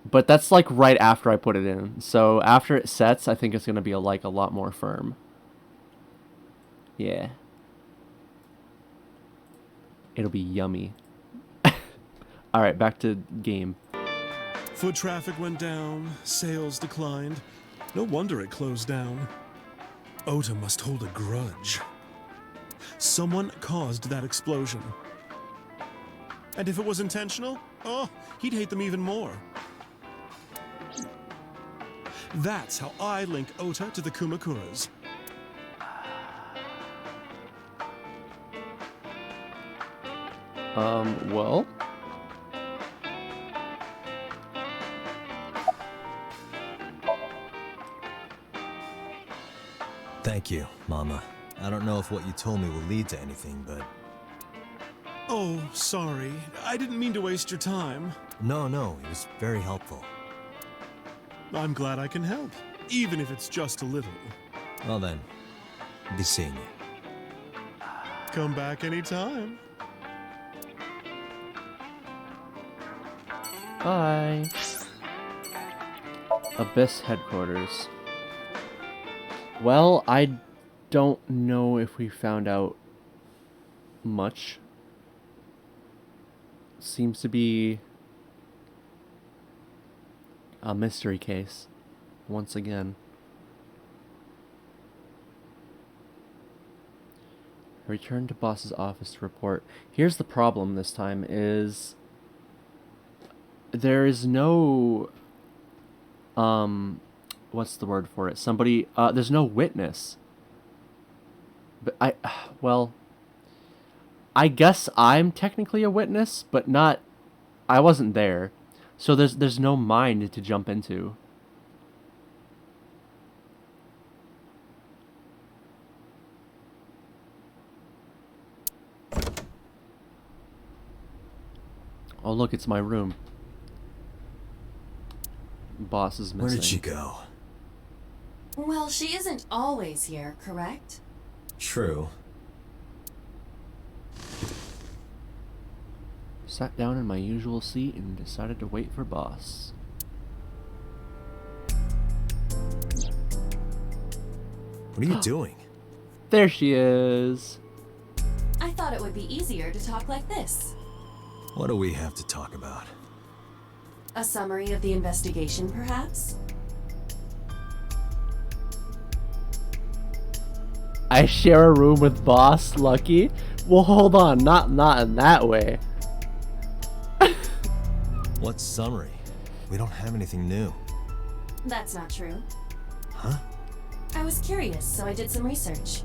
But that's like right after I put it in. So after it sets, I think it's going to be a lot more firm. Yeah. It'll be yummy. Alright, back to game. Foot traffic went down, sales declined. No wonder it closed down. Ota must hold a grudge. Someone caused that explosion. And if it was intentional, oh, he'd hate them even more. That's how I link Ota to the Kumakuras. Well... Thank you, Mama. I don't know if what you told me will lead to anything, but... Oh, sorry. I didn't mean to waste your time. No, it was very helpful. I'm glad I can help, even if it's just a little. Well then, be seeing you. Come back anytime. Bye. Abyss headquarters. Well, I don't know if we found out much. Seems to be a mystery case, once again. Return to boss's office to report. Here's the problem this time is there is no what's the word for it? Somebody there's no witness. But I guess I'm technically a witness, but not I wasn't there. So there's no mind to jump into. Oh look, it's my room. Boss is missing. Where did she go? Well, she isn't always here, correct? True. Sat down in my usual seat and decided to wait for boss. What are you doing? There she is. I thought it would be easier to talk like this. What do we have to talk about? A summary of the investigation, perhaps? I share a room with boss, Lucky? Well, hold on, not in that way. What summary? We don't have anything new. That's not true. Huh? I was curious, so I did some research.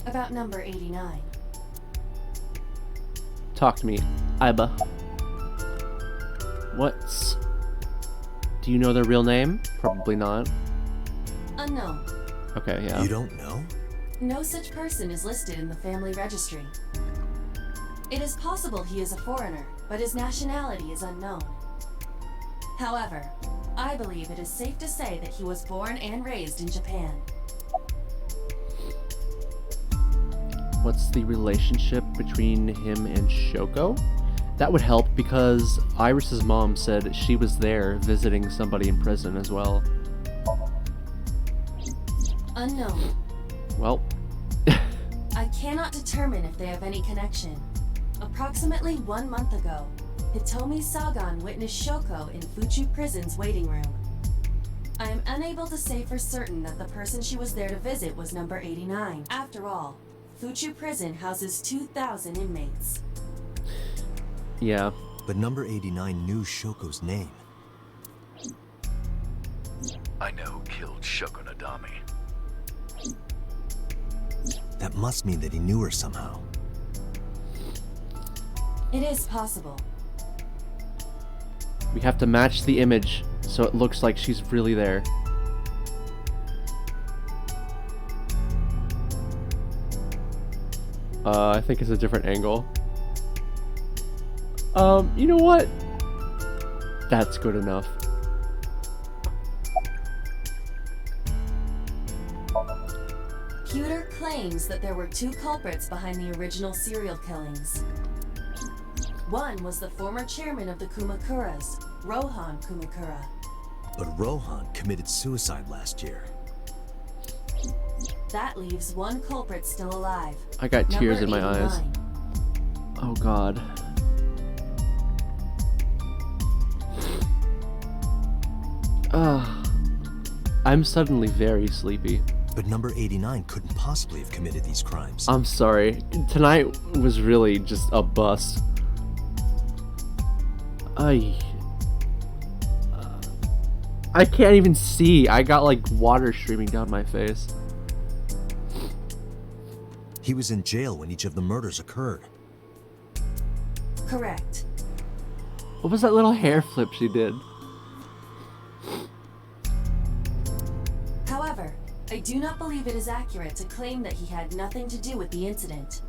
About number 89. Talk to me, Iba. Do you know their real name? Probably not. Unknown. Okay, yeah. You don't know? No such person is listed in the family registry. It is possible he is a foreigner, but his nationality is unknown. However, I believe it is safe to say that he was born and raised in Japan. What's the relationship between him and Shoko? That would help because Iris's mom said she was there visiting somebody in prison as well. Unknown. Well. I cannot determine if they have any connection. Approximately 1 month ago, Hitomi Sagan witnessed Shoko in Fuchu Prison's waiting room. I am unable to say for certain that the person she was there to visit was number 89. After all, Fuchu Prison houses 2,000 inmates. Yeah. But number 89 knew Shoko's name. I know who killed Shoko Nadami. That must mean that he knew her somehow. It is possible. We have to match the image so it looks like she's really there. I think it's a different angle. You know what? That's good enough. Pewter claims that there were 2 culprits behind the original serial killings. One was the former chairman of the Kumakuras, Rohan Kumakura. But Rohan committed suicide last year. That leaves 1 culprit still alive. I got tears in my eyes. Oh god. I'm suddenly very sleepy. But number 89 couldn't possibly have committed these crimes. I'm sorry. Tonight was really just a bust. I can't even see. I got like water streaming down my face. He was in jail when each of the murders occurred. Correct. What was that little hair flip she did? However, I do not believe it is accurate to claim that he had nothing to do with the incident.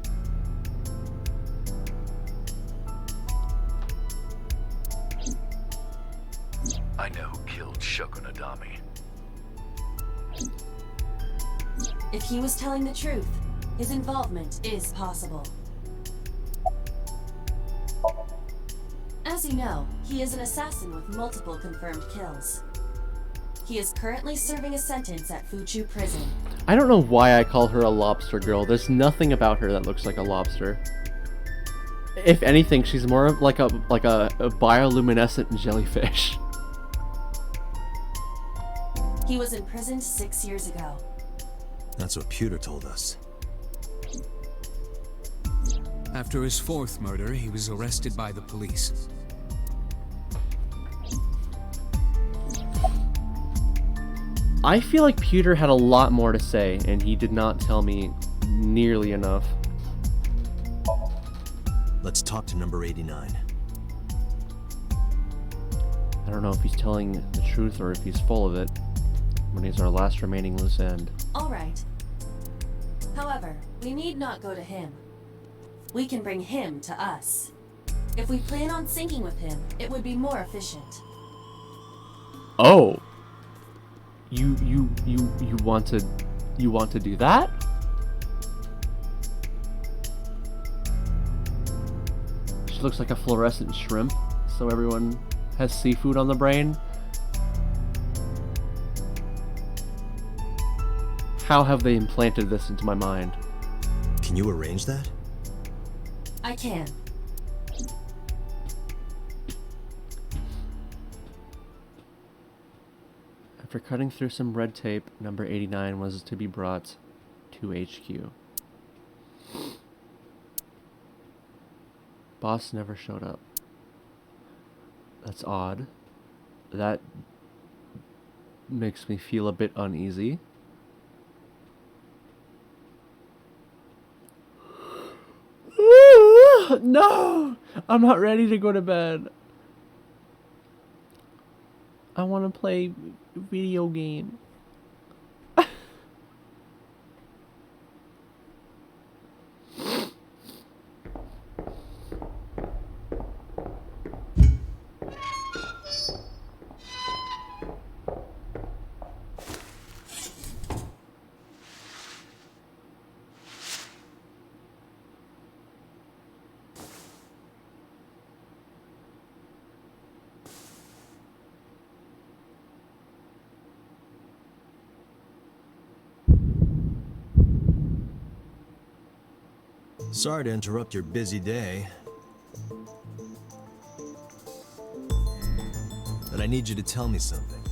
I know who killed Shoko Nadami. If he was telling the truth, his involvement is possible. As you know, he is an assassin with multiple confirmed kills. He is currently serving a sentence at Fuchu Prison. I don't know why I call her a lobster girl. There's nothing about her that looks like a lobster. If anything, she's more of like a bioluminescent jellyfish. He was imprisoned 6 years ago. That's what Pewter told us. After his fourth murder, he was arrested by the police. I feel like Pewter had a lot more to say, and he did not tell me nearly enough. Let's talk to number 89. I don't know if he's telling the truth or if he's full of it. When he's our last remaining loose end. Alright. However, we need not go to him. We can bring him to us. If we plan on syncing with him, it would be more efficient. Oh. You want to do that? She looks like a fluorescent shrimp, so everyone has seafood on the brain. How have they implanted this into my mind? Can you arrange that? I can. After cutting through some red tape, number 89 was to be brought to HQ. Boss never showed up. That's odd. That makes me feel a bit uneasy. No! I'm not ready to go to bed. I want to play video game. Sorry to interrupt your busy day, but I need you to tell me something.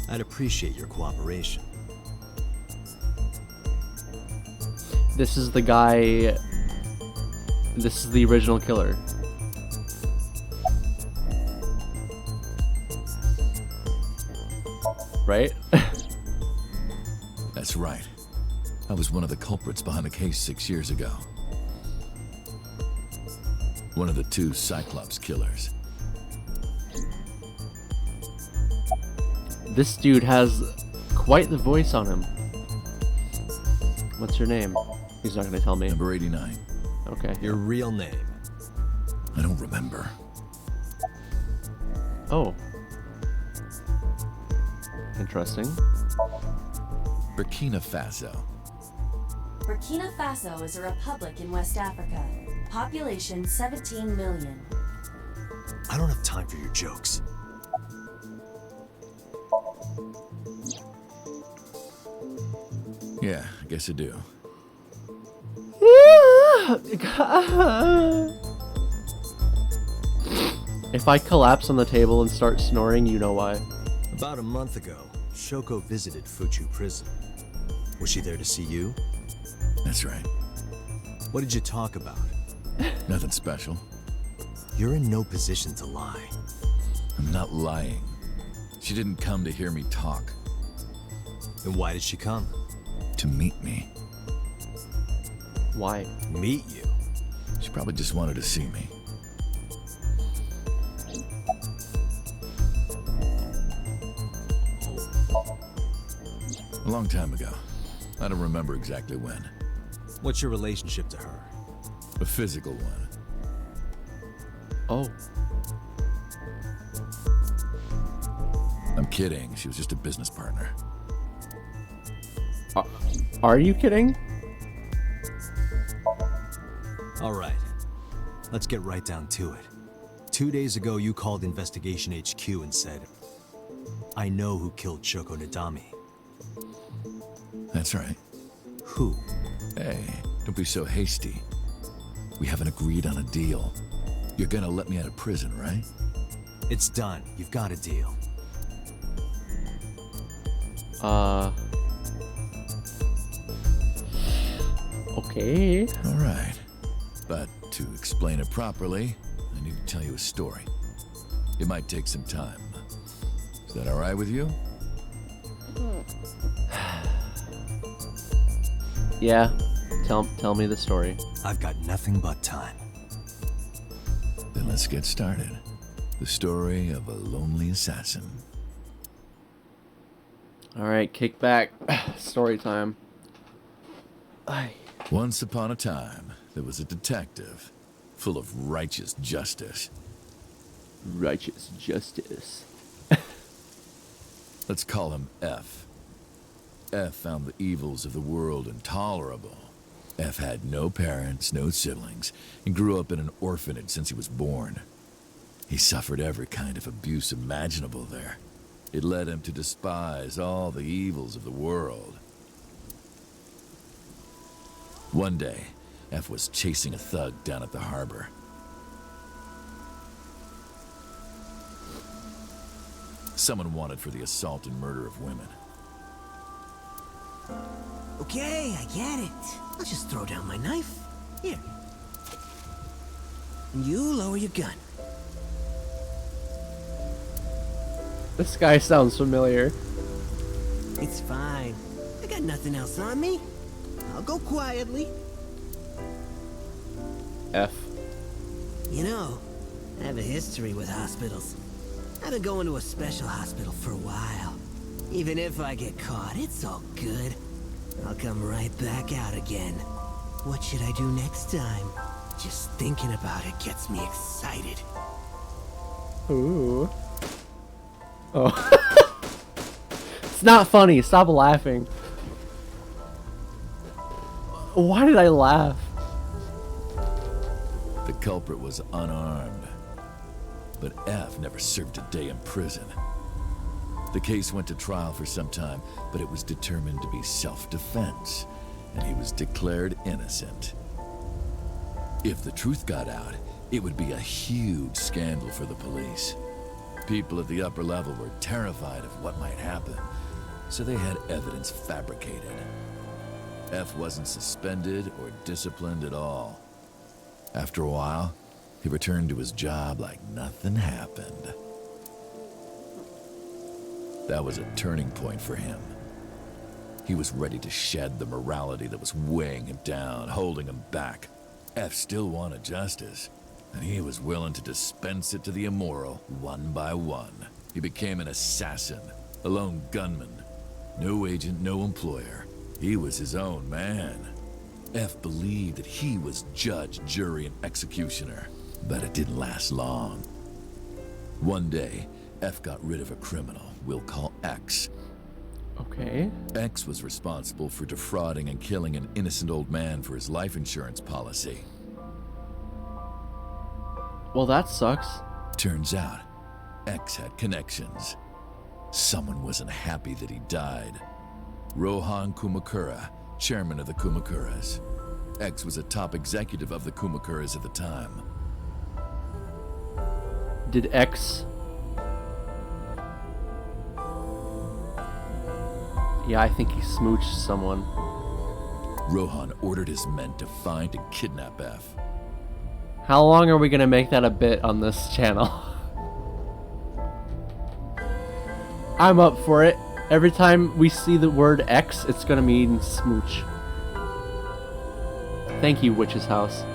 I'd appreciate your cooperation. This is the guy. This is the original killer. Right? That's right. I was one of the culprits behind the case 6 years ago. One of the two Cyclops killers. This dude has quite the voice on him. What's your name? He's not gonna tell me. Number 89. Okay. Your real name? I don't remember. Oh. Interesting. Burkina Faso. Burkina Faso is a republic in West Africa. Population 17 million. I don't have time for your jokes. Yeah, I guess I do. If I collapse on the table and start snoring, you know why. About a month ago, Shoko visited Fuchu prison. Was she there to see you? That's right. What did you talk about? Nothing special. You're in no position to lie. I'm not lying. She didn't come to hear me talk. Then why did she come? To meet me. Why? Meet you? She probably just wanted to see me. A long time ago. I don't remember exactly when. What's your relationship to her? A physical one. Oh. I'm kidding. She was just a business partner. Are you kidding? All right. Let's get right down to it. 2 days ago, you called Investigation HQ and said, I know who killed Shoko Nadami. That's right. Who? Hey, don't be so hasty. We haven't agreed on a deal. You're gonna let me out of prison, right? It's done. You've got a deal. Okay. All right. But to explain it properly, I need to tell you a story. It might take some time. Is that all right with you? Yeah. Tell me the story. I've got nothing but time. Then let's get started. The story of a lonely assassin. All right, kick back. Story time. Aye. Once upon a time, there was a detective full of righteous justice. Righteous justice. Let's call him F. F found the evils of the world intolerable. F had no parents, no siblings, and grew up in an orphanage since he was born. He suffered every kind of abuse imaginable there. It led him to despise all the evils of the world. One day, F was chasing a thug down at the harbor. Someone wanted for the assault and murder of women. Okay, I get it. I'll just throw down my knife. Here. And you lower your gun. This guy sounds familiar. It's fine. I got nothing else on me. I'll go quietly. F. You know, I have a history with hospitals. I've been going to a special hospital for a while. Even if I get caught, it's all good. I'll come right back out again. What should I do next time? Just thinking about it gets me excited. Ooh. Oh. It's not funny. Stop laughing. Why did I laugh? The culprit was unarmed. But F never served a day in prison. The case went to trial for some time, but it was determined to be self-defense, and he was declared innocent. If the truth got out, it would be a huge scandal for the police. People at the upper level were terrified of what might happen, so they had evidence fabricated. F wasn't suspended or disciplined at all. After a while, he returned to his job like nothing happened. That was a turning point for him. He was ready to shed the morality that was weighing him down, holding him back. F still wanted justice, and he was willing to dispense it to the immoral one by one. He became an assassin, a lone gunman. No agent, no employer. He was his own man. F believed that he was judge, jury, and executioner, but it didn't last long. One day, F got rid of a criminal we'll call X. Okay. X was responsible for defrauding and killing an innocent old man for his life insurance policy. Well, that sucks. Turns out, X had connections. Someone wasn't happy that he died. Rohan Kumakura, chairman of the Kumakuras. X was a top executive of the Kumakuras at the time. Did X... Yeah, I think he smooched someone. Rohan ordered his men to find and kidnap F. How long are we gonna make that a bit on this channel? I'm up for it. Every time we see the word X, it's gonna mean smooch. Thank you, Witch's House.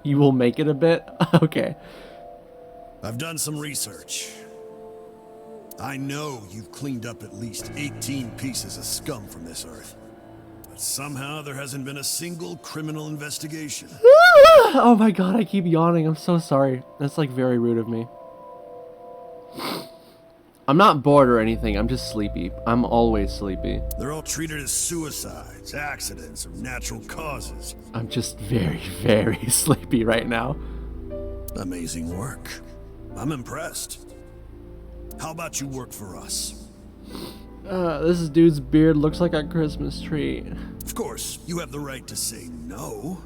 You will make it a bit? Okay. I've done some research. I know you've cleaned up at least 18 pieces of scum from this earth. But somehow there hasn't been a single criminal investigation. Oh my god, I keep yawning. I'm so sorry. That's like very rude of me. I'm not bored or anything. I'm just sleepy. I'm always sleepy. They're all treated as suicides, accidents, or natural causes. I'm just very, very sleepy right now. Amazing work. I'm impressed. How about you work for us? This dude's beard looks like a Christmas tree. Of course, you have the right to say no.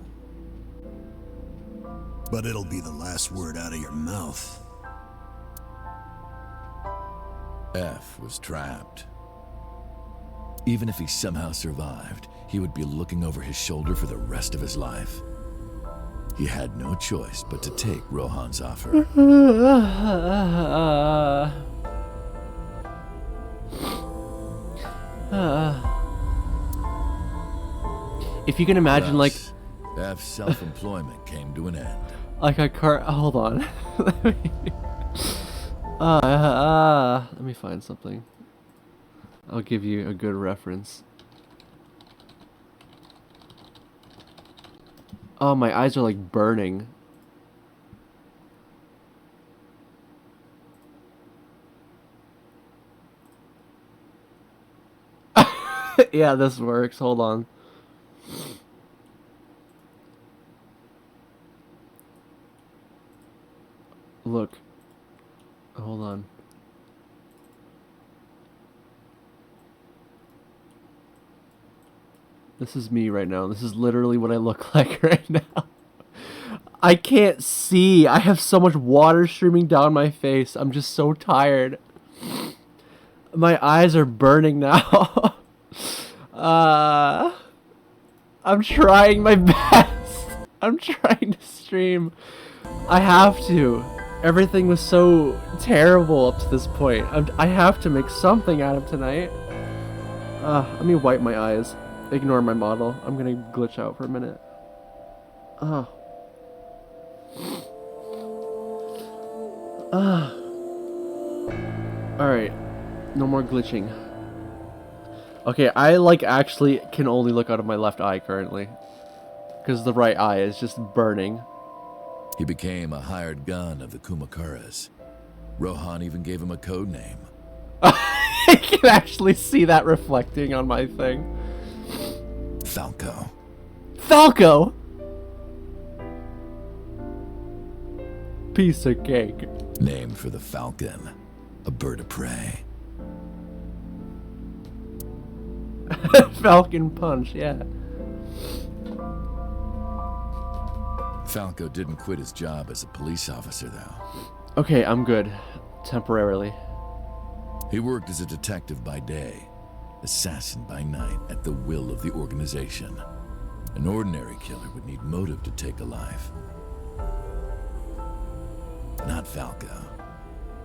But it'll be the last word out of your mouth. F was trapped. Even if he somehow survived, he would be looking over his shoulder for the rest of his life. He had no choice but to take Rohan's offer. If you can imagine, like, F's self-employment came to an end. like a car. Hold on. Let me find something. I'll give you a good reference. Oh, my eyes are like burning. Yeah, this works. Hold on. Look. Hold on. This is me right now. This is literally what I look like right now. I can't see. I have so much water streaming down my face. I'm just so tired. My eyes are burning now. I'm trying my best. I'm trying to stream. I have to. Everything was so terrible up to this point. I have to make something out of tonight. Let me wipe my eyes. Ignore my model. I'm gonna glitch out for a minute. Alright. No more glitching. Okay, I like actually can only look out of my left eye currently. Because the right eye is just burning. He became a hired gun of the Kumakuras. Rohan even gave him a code name. I can actually see that reflecting on my thing. Falco. Falco! Piece of cake. Named for the falcon, a bird of prey. Falcon Punch, yeah. Falco didn't quit his job as a police officer, though. Okay, I'm good. Temporarily. He worked as a detective by day, assassin by night, at the will of the organization. An ordinary killer would need motive to take a life. Not Falco.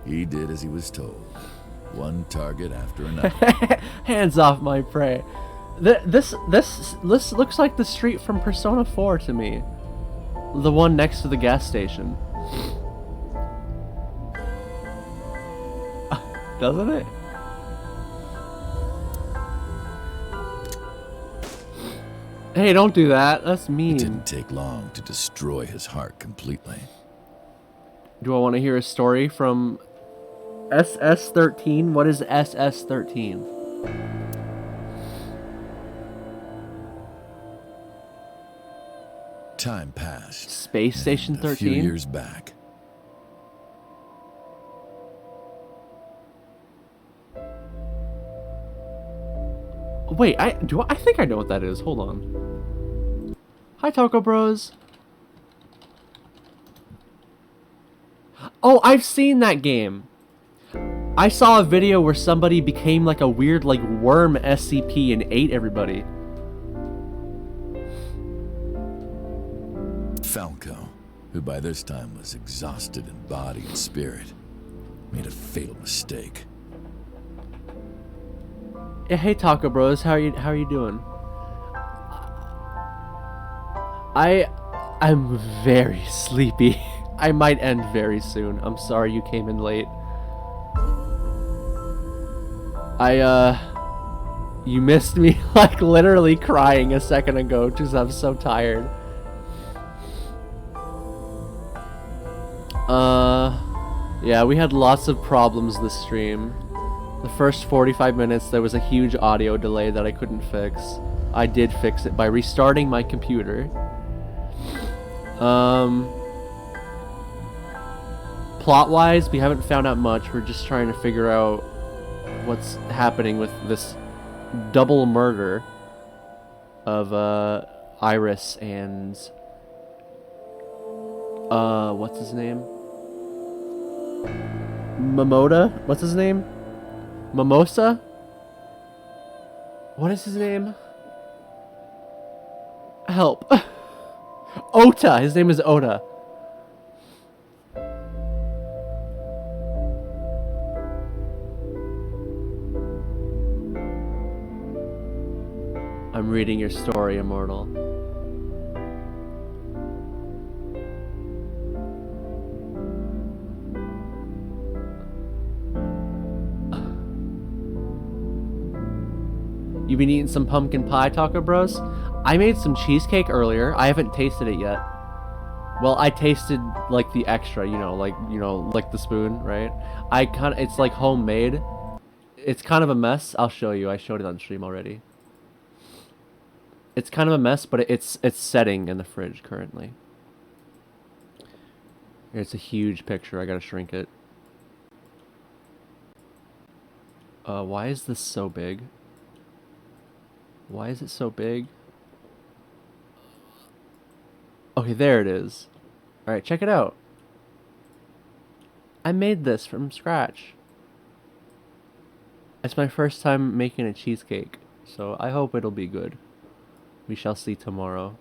He did as he was told. One target after another. Hands off my prey. This looks like the street from Persona 4 to me. The one next to the gas station. Doesn't it? Hey, don't do that. That's mean. It didn't take long to destroy his heart completely. Do I want to hear a story from SS-13? What is SS-13? Time passed. Space Station 13? A few years back. Wait, I think I know what that is. Hold on. Hi, Taco Bros. Oh, I've seen that game. I saw a video where somebody became like a weird like worm SCP and ate everybody. Falco, who by this time was exhausted in body and spirit, made a fatal mistake. Yeah, hey Taco Bros, how are you doing? I'm very sleepy. I might end very soon. I'm sorry you came in late. You missed me like literally crying a second ago because I'm so tired. Yeah, we had lots of problems this stream. The first 45 minutes there was a huge audio delay that I couldn't fix. I did fix it by restarting my computer. Plot-wise, we haven't found out much. We're just trying to figure out what's happening with this double murder of Iris and what's his name? Momoda? What's his name? Mimosa? What is his name? Help. Ota! His name is Ota. I'm reading your story, Immortal. You been eating some pumpkin pie, Taco Bros? I made some cheesecake earlier. I haven't tasted it yet. Well, I tasted like the extra, like the spoon, right? It's like homemade. It's kind of a mess. I'll show you. I showed it on stream already. It's kind of a mess, but it's setting in the fridge currently. It's a huge picture. I gotta shrink it. Why is this so big? Why is it so big? Okay, there it is. Alright, check it out. I made this from scratch. It's my first time making a cheesecake, so I hope it'll be good. We shall see tomorrow.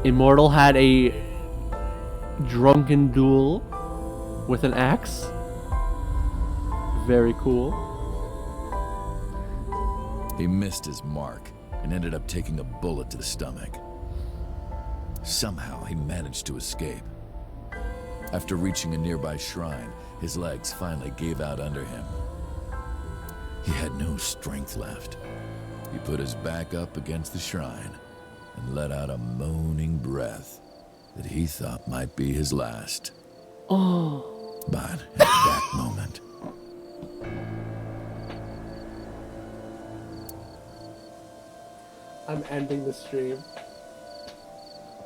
Immortal had a drunken duel with an axe. Very cool. He missed his mark and ended up taking a bullet to the stomach. Somehow he managed to escape. After reaching a nearby shrine, his legs finally gave out under him. He had no strength left. He put his back up against the shrine and let out a moaning breath that he thought might be his last. Oh. But at that moment... I'm ending the stream.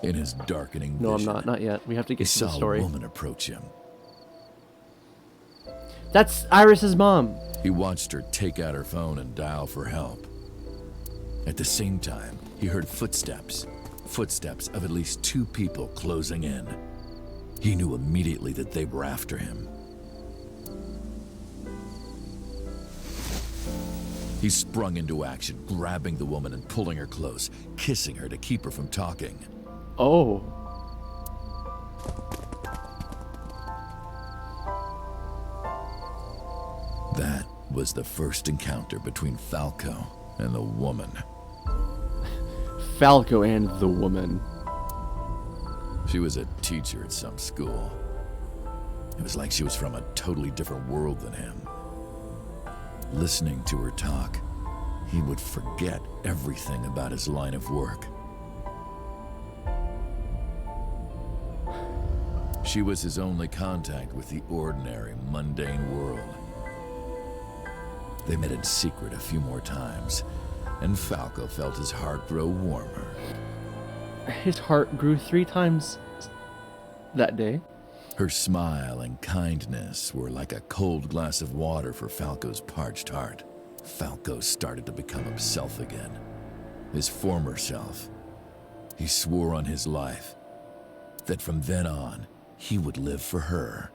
In his darkening No, vision, I'm not yet. We have to get to the he story. saw a woman approach him. That's Iris's mom. He watched her take out her phone and dial for help. At the same time, he heard footsteps. Footsteps of at least 2 people closing in. He knew immediately that they were after him. He sprung into action, grabbing the woman and pulling her close, kissing her to keep her from talking. Oh. That was the first encounter between Falco and the woman. Falco and the woman. She was a teacher at some school. It was like she was from a totally different world than him. Listening to her talk, he would forget everything about his line of work. She was his only contact with the ordinary, mundane world. They met in secret a few more times, and Falco felt his heart grow warmer. his heart grew 3 times that day. Her smile and kindness were like a cold glass of water for Falco's parched heart. Falco started to become himself again. His former self. He swore on his life that from then on, he would live for her.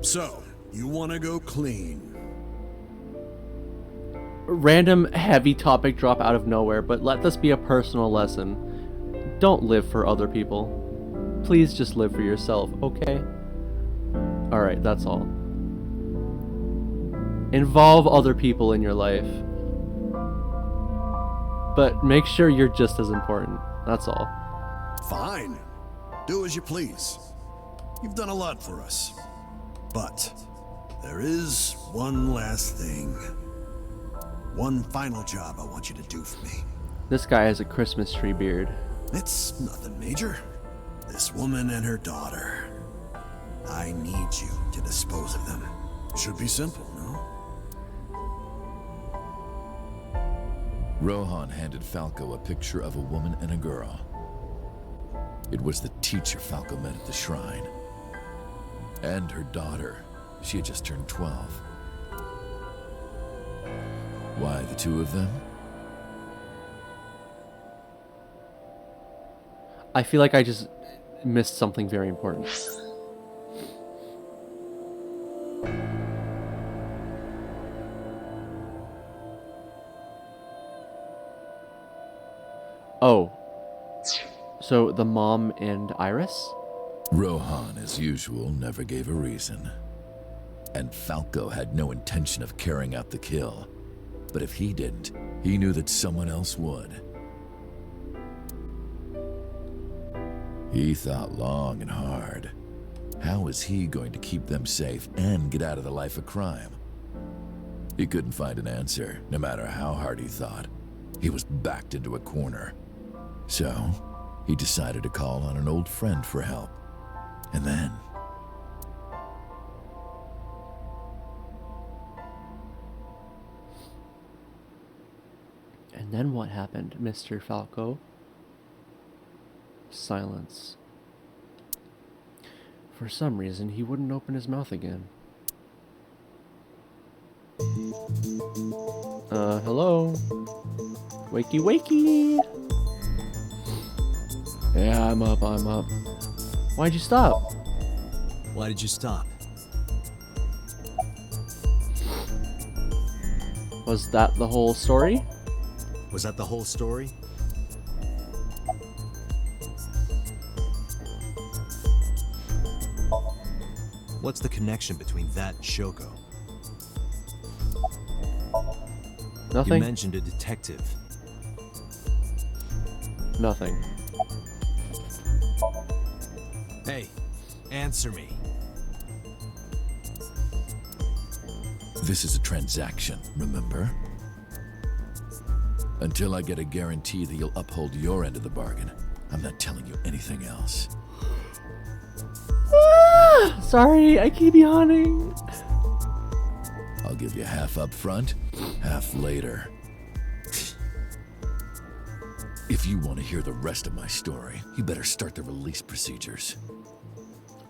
So, you want to go clean? Random heavy topic drop out of nowhere, but let this be a personal lesson. Don't live for other people. Please just live for yourself, okay? Alright, that's all. Involve other people in your life. But make sure you're just as important. That's all. Fine. Do as you please. You've done a lot for us. But there is one last thing. One final job I want you to do for me. This guy has a Christmas tree beard. It's nothing major. This woman and her daughter. I need you to dispose of them. Should be simple, no? Rohan handed Falco a picture of a woman and a girl. It was the teacher Falco met at the shrine. And her daughter. She had just turned 12. Why the 2 of them? I feel like I just missed something very important. Oh. So the mom and Iris? Rohan, as usual, never gave a reason. And Falco had no intention of carrying out the kill. But if he didn't, he knew that someone else would. He thought long and hard. How was he going to keep them safe and get out of the life of crime? He couldn't find an answer, no matter how hard he thought. He was backed into a corner. So, he decided to call on an old friend for help. And then... And then what happened, Mr. Falco? Silence. For some reason, he wouldn't open his mouth again. Hello? Wakey wakey! Yeah, I'm up. Why'd you stop? Why did you stop? Was that the whole story? Was that the whole story? What's the connection between that and Shoko? Nothing? You mentioned a detective. Nothing. Hey, answer me. This is a transaction, remember? Until I get a guarantee that you'll uphold your end of the bargain, I'm not telling you anything else. Sorry, I keep yawning. I'll give you half up front, half later. If you want to hear the rest of my story, you better start the release procedures.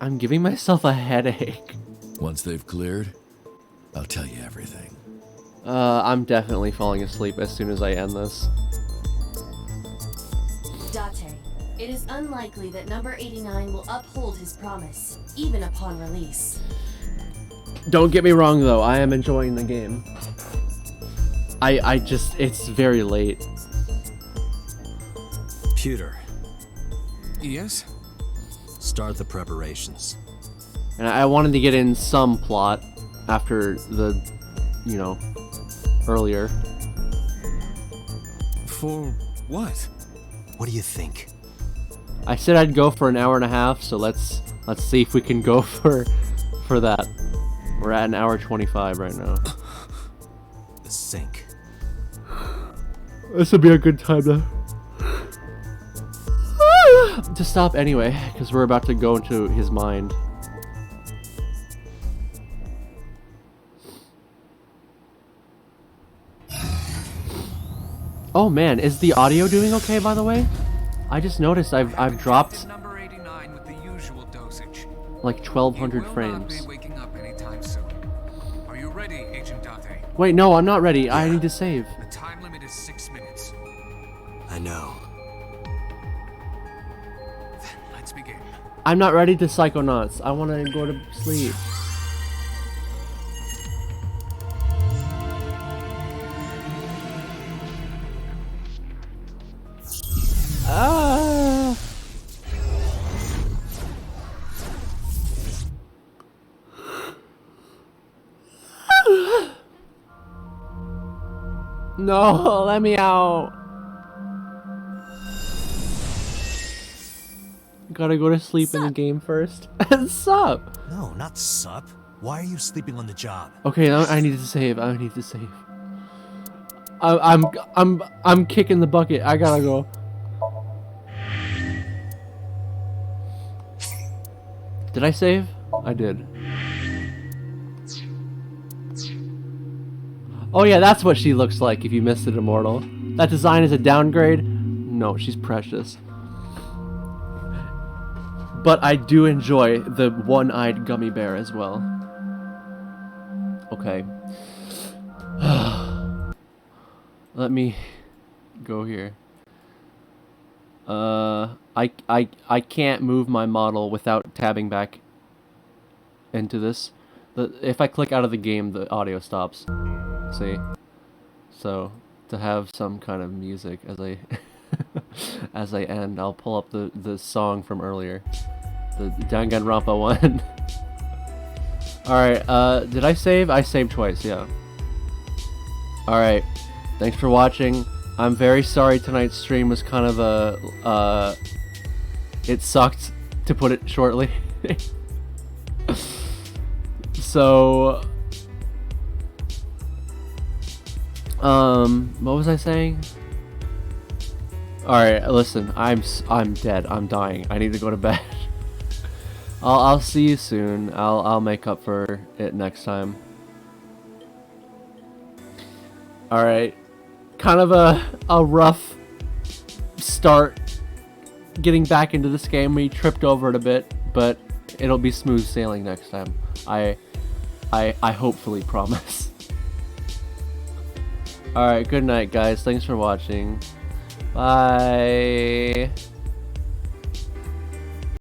I'm giving myself a headache. Once they've cleared, I'll tell you everything. I'm definitely falling asleep as soon as I end this. Date, it is unlikely that number 89 will uphold his promise, even upon release. Don't get me wrong though, I am enjoying the game. I just, it's very late. Pewter. Yes? Start the preparations. And I wanted to get in some plot after the, you know, earlier. For what? What do you think? I said I'd go for an hour and a half, so let's see if we can go for that. We're at an hour 25 right now. The sink. This would be a good time to stop anyway, because we're about to go into his mind. Oh man, is the audio doing okay, by the way? I just noticed I've dropped Number 89 with the usual dosage. like 1200 frames. Not be waking up anytime soon. Are you ready, Agent Date? Wait, no, I'm not ready. I need to save. The time limit is 6 minutes. I know. Then let's begin. I'm not ready to Psychonauts. I want to go to sleep. Ah. No, let me out. Gotta go to sleep in the game first. Sup? No, not sup. Why are you sleeping on the job? Okay, now I need to save. I need to save. I'm kicking the bucket. I gotta go. Did I save? I did. Oh yeah, that's what she looks like if you missed it, Immortal. That design is a downgrade? No, she's precious. But I do enjoy the one-eyed gummy bear as well. Okay. Let me go here. I can't move my model without tabbing back into this. If I click out of the game, the audio stops. See? So, to have some kind of music as I as I end, I'll pull up the song from earlier. The Danganronpa one. Alright, did I save? I saved twice, yeah. Alright, thanks for watching. I'm very sorry tonight's stream was kind of a, it sucked, to put it shortly. So, what was I saying? Alright, listen, I'm dead, I'm dying, I need to go to bed. I'll see you soon. I'll make up for it next time. Alright. Kind of a rough start getting back into this game. We tripped over it a bit, but it'll be smooth sailing next time. I hopefully promise. Alright, good night guys. Thanks for watching. Bye.